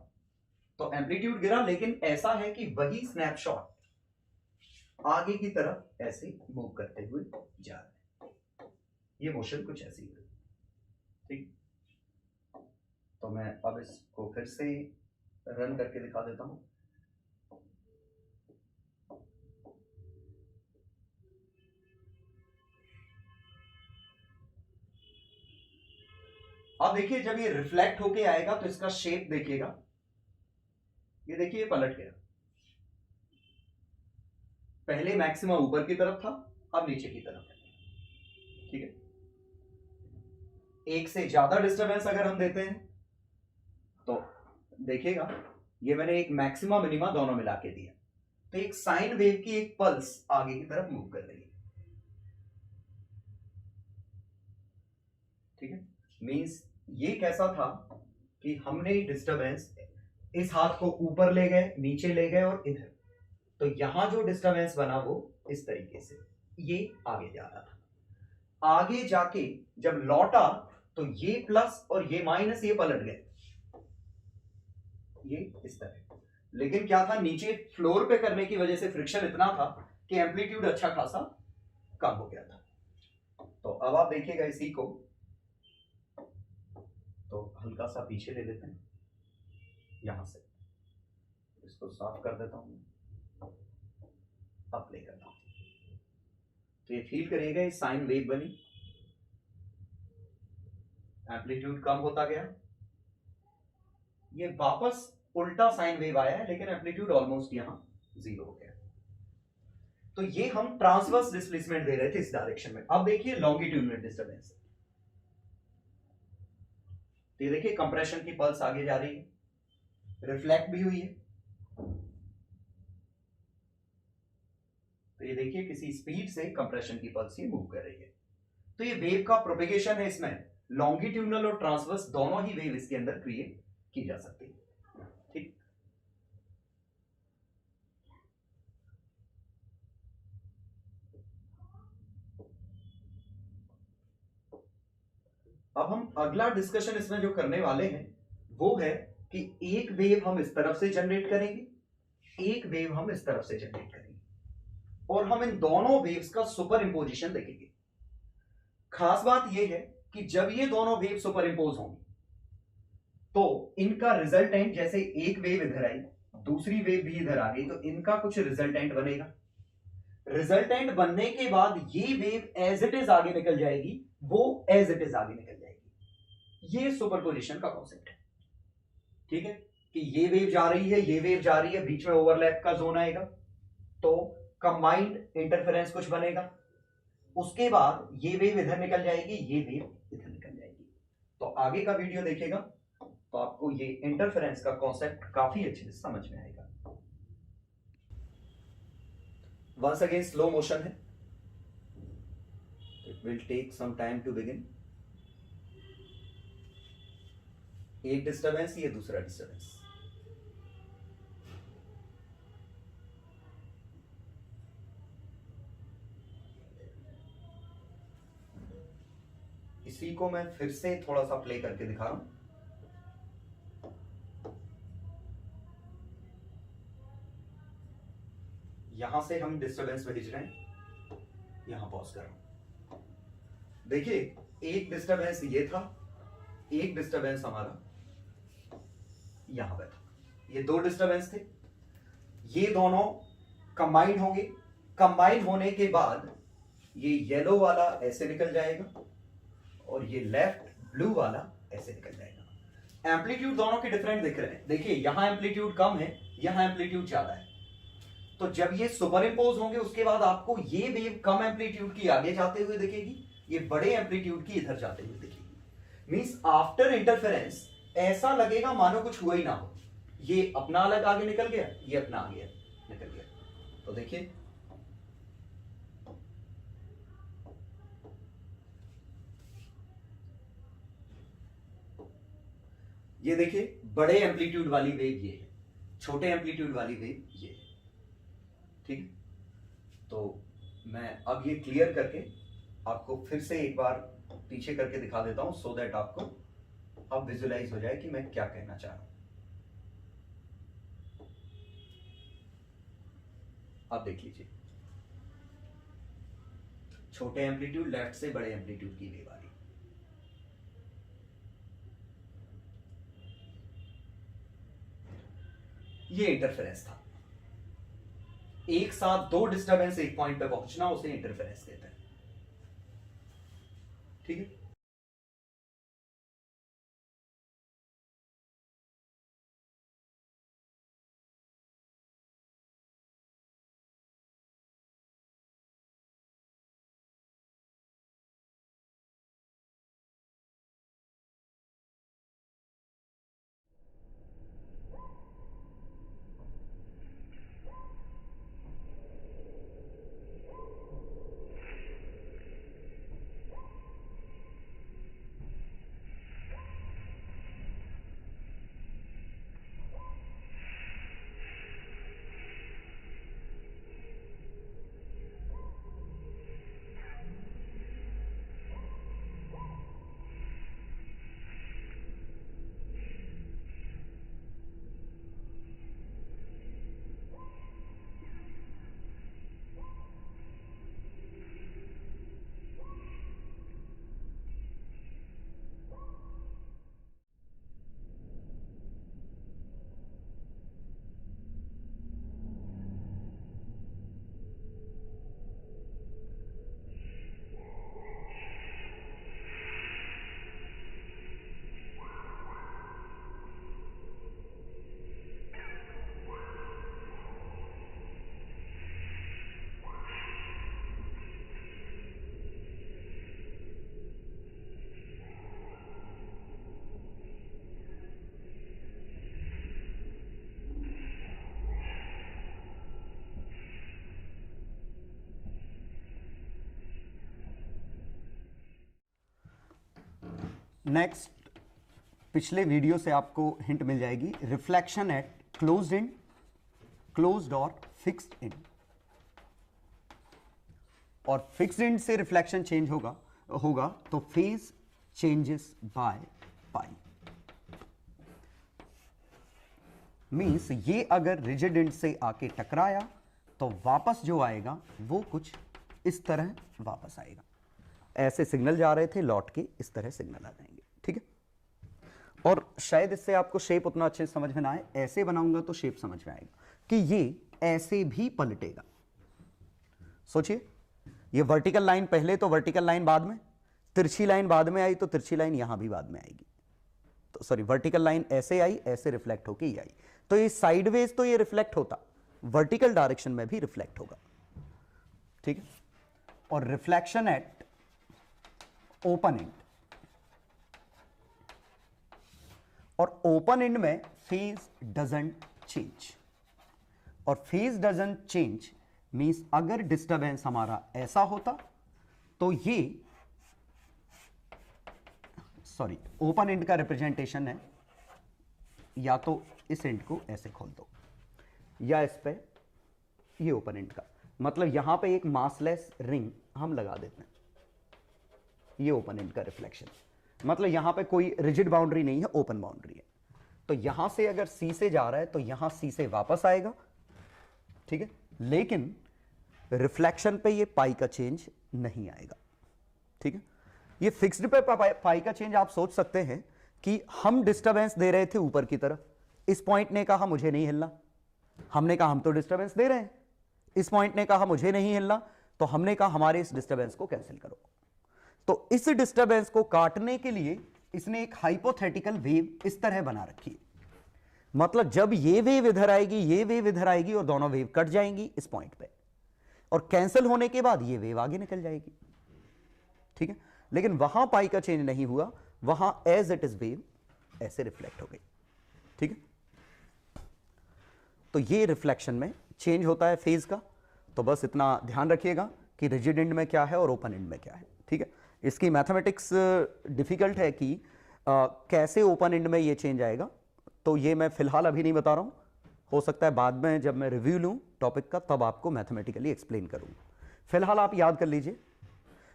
तो एम्पलीट्यूड गिरा, लेकिन ऐसा है कि वही स्नैपशॉट आगे की तरफ ऐसे मूव करते हुए जा रहा है, ये मोशन कुछ ऐसी है, ठीक। तो मैं अब इसको फिर से रन करके दिखा देता हूं। अब देखिए जब ये रिफ्लेक्ट होके आएगा तो इसका शेप देखिएगा, ये देखिए ये पलट गया, पहले मैक्सिमा ऊपर की तरफ था, अब नीचे की तरफ है, ठीक है। एक से ज्यादा डिस्टरबेंस अगर हम देते हैं तो देखिएगा ये मैंने एक मैक्सिमा मिनिमा दोनों मिला के दिया, तो एक साइन वेव की एक पल्स आगे की तरफ मूव कर रही है, ठीक है। मींस ये कैसा था कि हमने डिस्टरबेंस इस हाथ को ऊपर ले गए, नीचे ले गए और इधर, तो यहां जो डिस्टरबेंस बना वो इस तरीके से ये आगे जा रहा था। आगे जाके जब लौटा तो ये प्लस और ये माइनस ये पलट गए, ये इस तरह। लेकिन क्या था, नीचे फ्लोर पे करने की वजह से फ्रिक्शन इतना था कि एम्पलीट्यूड अच्छा खासा कम हो गया था। तो अब आप देखिएगा इसी को, तो हल्का सा पीछे ले लेते हैं, यहां से इसको साफ कर देता हूं, अब प्ले करता हूं, तो ये फील करिएगा ये साइन वेव बनी, एम्पलीट्यूड कम होता गया, ये वापस उल्टा साइन वेव आया है लेकिन एम्पलीट्यूड ऑलमोस्ट यहां जीरो हो गया। तो ये हम ट्रांसवर्स डिस्प्लेसमेंट दे रहे थे इस डायरेक्शन में। अब देखिए लॉन्गिट्यूडनल डिस्टरबेंस, तो ये देखिए कंप्रेशन की पल्स आगे जा रही है, रिफ्लेक्ट भी हुई है, तो ये देखिए किसी स्पीड से कंप्रेशन की पल्स ये मूव कर रही है। तो ये वेव का प्रोपेगेशन है, इसमें लॉन्गिट्यूडनल और ट्रांसवर्स दोनों ही वेव इसके अंदर क्रिएट की जा सकती है, ठीक। अब हम अगला डिस्कशन इसमें जो करने वाले हैं वो है कि एक वेव हम इस तरफ से जनरेट करेंगे, एक वेव हम इस तरफ से जनरेट करेंगे, और हम इन दोनों वेव्स का सुपर इंपोजिशन देखेंगे। खास बात यह है कि जब ये दोनों वेव सुपर इंपोज होंगी तो इनका रिजल्टेंट, जैसे एक वेव इधर आई, दूसरी वेव भी इधर आ गई, तो इनका कुछ रिजल्टेंट बनेगा। रिजल्टेंट बनने के बाद ये वेव एज इट इज आगे निकल जाएगी, वो एज इट इज आगे निकल जाएगी। ये सुपरपोजिशन का कॉन्सेप्ट है, ठीक है, कि ये वेव जा रही है, ये वेव जा रही है, बीच में ओवरलैप का जोन आएगा, तो कंबाइंड इंटरफेरेंस कुछ बनेगा। उसके बाद ये वेव इधर निकल जाएगी, ये वेव इधर निकल जाएगी। तो आगे का वीडियो देखेगा तो आपको ये इंटरफेरेंस का कॉन्सेप्ट काफी अच्छे से समझ में आएगा। वंस अगेन स्लो मोशन है, it will take some time to begin. एक डिस्टर्बेंस, ये दूसरा डिस्टर्बेंस। इसी को मैं फिर से थोड़ा सा प्ले करके दिखा रहा हूं। यहां से हम डिस्टर्बेंस भेज रहे हैं, यहां पॉज कर रहा हूं। देखिए, एक डिस्टर्बेंस ये था, एक डिस्टर्बेंस हमारा यहां पे था, ये दो डिस्टर्बेंस थे। ये दोनों कंबाइन होंगे, कंबाइन होने के बाद ये येलो वाला ऐसे निकल जाएगा और ये लेफ्ट ब्लू वाला ऐसे निकल जाएगा। एम्पलीट्यूड दोनों के डिफरेंट दिख रहे हैं। देखिए, यहां एम्पलीट्यूड कम है, यहां एम्पलीट्यूड ज्यादा है। तो जब ये सुपर इंपोज होंगे उसके बाद आपको ये वेव कम एम्पलीट्यूड की आगे जाते हुए दिखेगी, ये बड़े एम्पलीट्यूड की इधर जाते हुए दिखेगी। मींस आफ्टर इंटरफेरेंस ऐसा लगेगा मानो कुछ हुआ ही ना हो। ये अपना अलग आगे निकल गया, ये अपना आगे निकल गया। तो देखिए, ये देखिए, बड़े एम्पलीट्यूड वाली वेव ये है, छोटे एम्पलीट्यूड वाली वेव ये है, ठीक है। तो मैं अब ये क्लियर करके आपको फिर से एक बार पीछे करके दिखा देता हूं, सो दैट आपको अब विजुलाइज हो जाए कि मैं क्या कहना चाह रहा हूं। आप देख लीजिए, छोटे एम्पलीट्यूड लेफ्ट से बड़े एम्पलीट्यूड की वेव आ रही। ये इंटरफेरेंस था। एक साथ दो डिस्टर्बेंस एक पॉइंट पे पहुंचना, उसे इंटरफेरेंस कहते हैं, ठीक है। नेक्स्ट, पिछले वीडियो से आपको हिंट मिल जाएगी, रिफ्लेक्शन एट क्लोज्ड इन, क्लोज्ड और फिक्स्ड इन। और फिक्स्ड इन से रिफ्लेक्शन चेंज होगा तो phase changes by pi. Means ये अगर रिजिड एंड से आके टकराया तो वापस जो आएगा वो कुछ इस तरह वापस आएगा। ऐसे सिग्नल जा रहे थे, लौट के इस तरह सिग्नल आ जाएंगे। ठीक है, और शायद इससे आपको शेप उतना अच्छे समझ में ना आए, ऐसे बनाऊंगा तो शेप समझ में आएगा कि ये ऐसे भी पलटेगा। सोचिए, ये वर्टिकल लाइन पहले तो वर्टिकल लाइन बाद में, तिरछी लाइन बाद में आई तो तिरछी लाइन यहां भी बाद में आएगी। तो सॉरी, वर्टिकल लाइन ऐसे आई, ऐसे रिफ्लेक्ट होके ही आई, तो ये साइडवेज तो ये रिफ्लेक्ट होता, वर्टिकल डायरेक्शन में भी रिफ्लेक्ट होगा। ठीक है, और रिफ्लेक्शन एट ओपन एंड, और ओपन एंड में फेज डजंट चेंज, और फेज डजंट चेंज मींस अगर डिस्टरबेंस हमारा ऐसा होता तो ये सॉरी ओपन एंड का रिप्रेजेंटेशन है, या तो इस एंड को ऐसे खोल दो या इस पे ये ओपन एंड का, मतलब यहां पे एक मासलेस रिंग हम लगा देते हैं, ये ओपन एंड का रिफ्लेक्शन, मतलब यहां पे कोई रिजिड बाउंड्री नहीं है, ओपन बाउंड्री है। तो यहां से अगर सी से जा रहा है तो यहां सी से वापस आएगा। ठीक है, लेकिन रिफ्लेक्शन पे ये पाई का चेंज नहीं आएगा। ठीक है, ये फिक्स्ड पे पाई का चेंज आप सोच सकते हैं कि हम डिस्टरबेंस दे रहे थे ऊपर की तरफ, इस पॉइंट ने कहा मुझे नहीं हिलना, हमने कहा हम तो डिस्टरबेंस दे रहे हैं, इस पॉइंट ने कहा मुझे नहीं हिलना, तो हमने कहा हमारे इस डिस्टरबेंस को कैंसिल करो। तो इस डिस्टरबेंस को काटने के लिए इसने एक हाइपोथेटिकल वेव इस तरह बना रखी है, मतलब जब ये वेव इधर आएगी, ये वेव इधर आएगी और दोनों वेव कट जाएंगी इस पॉइंट पे, और कैंसिल होने के बाद ये वेव आगे निकल जाएगी। ठीक है, लेकिन वहां पाई का चेंज नहीं हुआ, वहां एज इट इज वेव ऐसे रिफ्लेक्ट हो गई। ठीक है, तो ये रिफ्लेक्शन में चेंज होता है फेज का, तो बस इतना ध्यान रखिएगा कि रिजिड एंड में क्या है और ओपन एंड में क्या है। ठीक है, इसकी मैथमेटिक्स डिफिकल्ट है कि कैसे ओपन एंड में ये चेंज आएगा, तो ये मैं फिलहाल अभी नहीं बता रहा हूं, हो सकता है बाद में जब मैं रिव्यू लूं टॉपिक का तब आपको मैथमेटिकली एक्सप्लेन करूंगा। फिलहाल आप याद कर लीजिए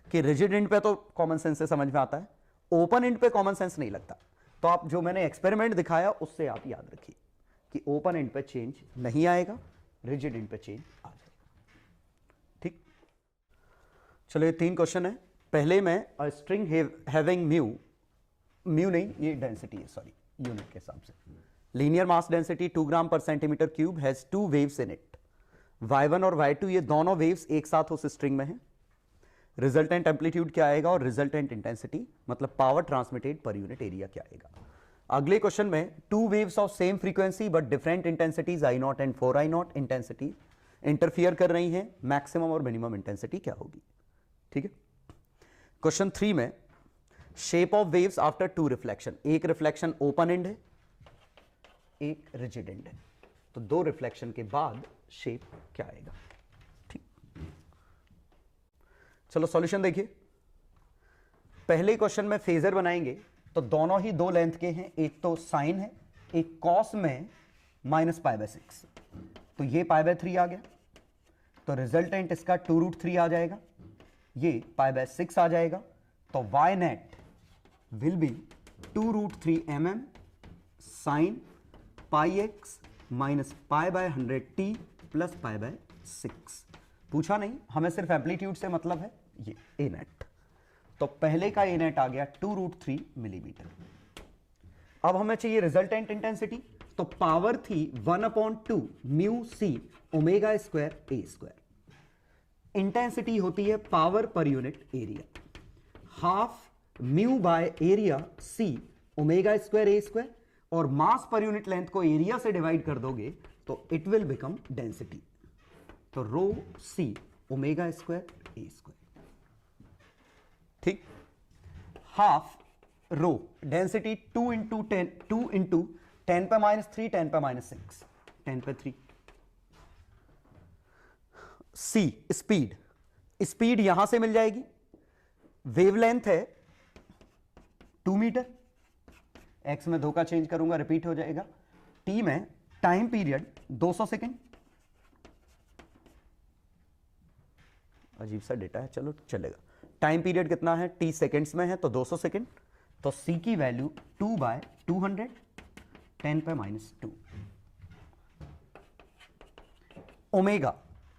कि रिजिड एंड पे तो कॉमन सेंस से समझ में आता है, ओपन एंड पे कॉमन सेंस नहीं लगता, तो आप जो मैंने एक्सपेरिमेंट दिखाया उससे आप याद रखिए कि ओपन एंड पे चेंज नहीं आएगा, रिजिड एंड पे चेंज आ जाएगा। ठीक, चलो ये 3 क्वेश्चन है। पहले में अ स्ट्रिंग हैविंग म्यू नहीं, ये डेंसिटी है, सॉरी यूनिट के हिसाब से, linear mass density 2 gram per centimetre cube has 2 waves in it, y1 और y2 ये दोनों वेव्स एक साथ उस स्ट्रिंग में हैं। रिजल्टेंट एम्पलीट्यूड क्या आएगा और रिजल्टेंट इंटेंसिटी मतलब पावर ट्रांसमिटेड पर यूनिट एरिया क्या आएगा। अगले क्वेश्चन में 2 waves of same frequency but different intensities I0 and 4I0 intensity interfere कर रही हैं, मैक्सिमम और मिनिमम इंटेंसिटी क्या होगी। ठीक है, क्वेश्चन 3 में shape of waves after 2 reflection, एक रिफ्लेक्शन ओपन एंड है, एक रिजिड एंड है, तो 2 रिफ्लेक्शन के बाद शेप क्या आएगा। ठीक, चलो सॉल्यूशन देखिए। पहले क्वेश्चन में फेजर बनाएंगे तो दोनों ही 2 लेंथ के हैं, एक तो साइन है, एक कॉस में -π/6, तो ये π/3 आ गया, तो रिजल्टेंट इसका 2√3 आ जाएगा, ये π/6 आ जाएगा, तो y net will be 2√3 mm sine πx minus π/100t plus π/6। पूछा नहीं, हमें सिर्फ एम्पलीट्यूड से मतलब है, ये ए नेट, तो पहले का ए नेट आ गया 2√3 मिलीमीटर। अब हमें चाहिए रिजल्टेंट इंटेंसिटी, तो पावर थी 1/2 म्यू सी ओमेगा स्क्वायर ए स्क्वायर, इंटेंसिटी होती है पावर पर unit area, half mu by area c omega square A square, और मास पर यूनिट लेंथ को एरिया से डिवाइड कर दोगे तो इट विल बिकम डेंसिटी, तो रो सी ओमेगा स्क्वायर ए स्क्वायर। ठीक, हाफ रो डेंसिटी 2 इंटू 10 10 पे -3 10 पे -6 10 पे 3। सी स्पीड यहां से मिल जाएगी, वेवलेंथ है 2 मीटर, एक्स में 2 का चेंज करूंगा रिपीट हो जाएगा, टी में टाइम पीरियड 200 सेकेंड, अजीब सा डेटा है, चलो चलेगा, टाइम पीरियड कितना है, टी सेकेंड्स में है तो 200 सेकेंड, तो c की वैल्यू 2/200 10 पे -2। ओमेगा,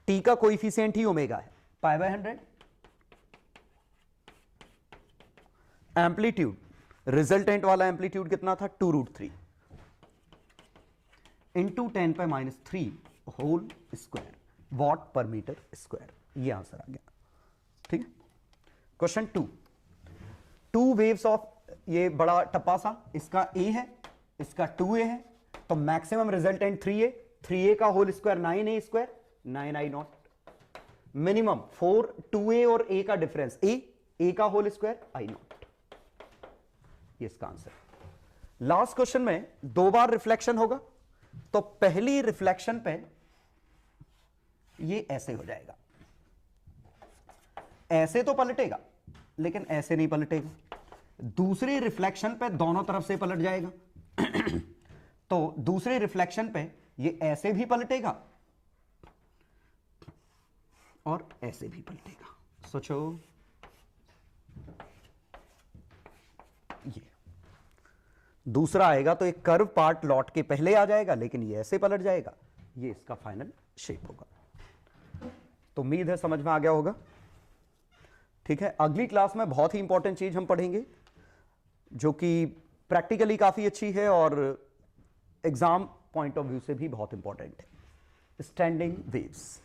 t का कोइफिशिएंट ही ओमेगा है, π/100। एम्पलीट्यूड, रिजल्टेंट वाला एम्पलीट्यूड कितना था, 2√3 इंटू 10 पे -3 होल स्क्वायर वॉट पर मीटर स्क्वायर। ये आंसर आ गया। ठीक है। क्वेश्चन 2 वेव्स ऑफ, ये बड़ा टप्पा सा, इसका a है, इसका 2a है, तो मैक्सिमम रिजल्टेंट 3a का whole square 9a square 9i0, minimum 4 2a और a का डिफरेंस a का होल स्क्वायर i0। ये इसका आंसर। लास्ट क्वेश्चन में 2 बार रिफ्लेक्शन होगा, तो पहली रिफ्लेक्शन पे ये ऐसे हो जाएगा, ऐसे तो पलटेगा लेकिन ऐसे नहीं पलटेगा। दूसरी रिफ्लेक्शन पे दोनों तरफ से पलट जाएगा तो दूसरी रिफ्लेक्शन पे ये ऐसे भी पलटेगा और ऐसे भी पलटेगा। सोचो, ये दूसरा आएगा तो एक कर्व पार्ट लौट के पहले आ जाएगा, लेकिन ये ऐसे पलट जाएगा। ये इसका फाइनल शेप होगा। तो उम्मीद है समझ में आ गया होगा। ठीक है, अगली क्लास में बहुत ही इंपॉर्टेंट चीज हम पढ़ेंगे जो कि प्रैक्टिकली काफी अच्छी है और एग्जाम पॉइंट ऑफ व्यू से भी बहुत इंपॉर्टेंट है, स्टैंडिंग वेव्स।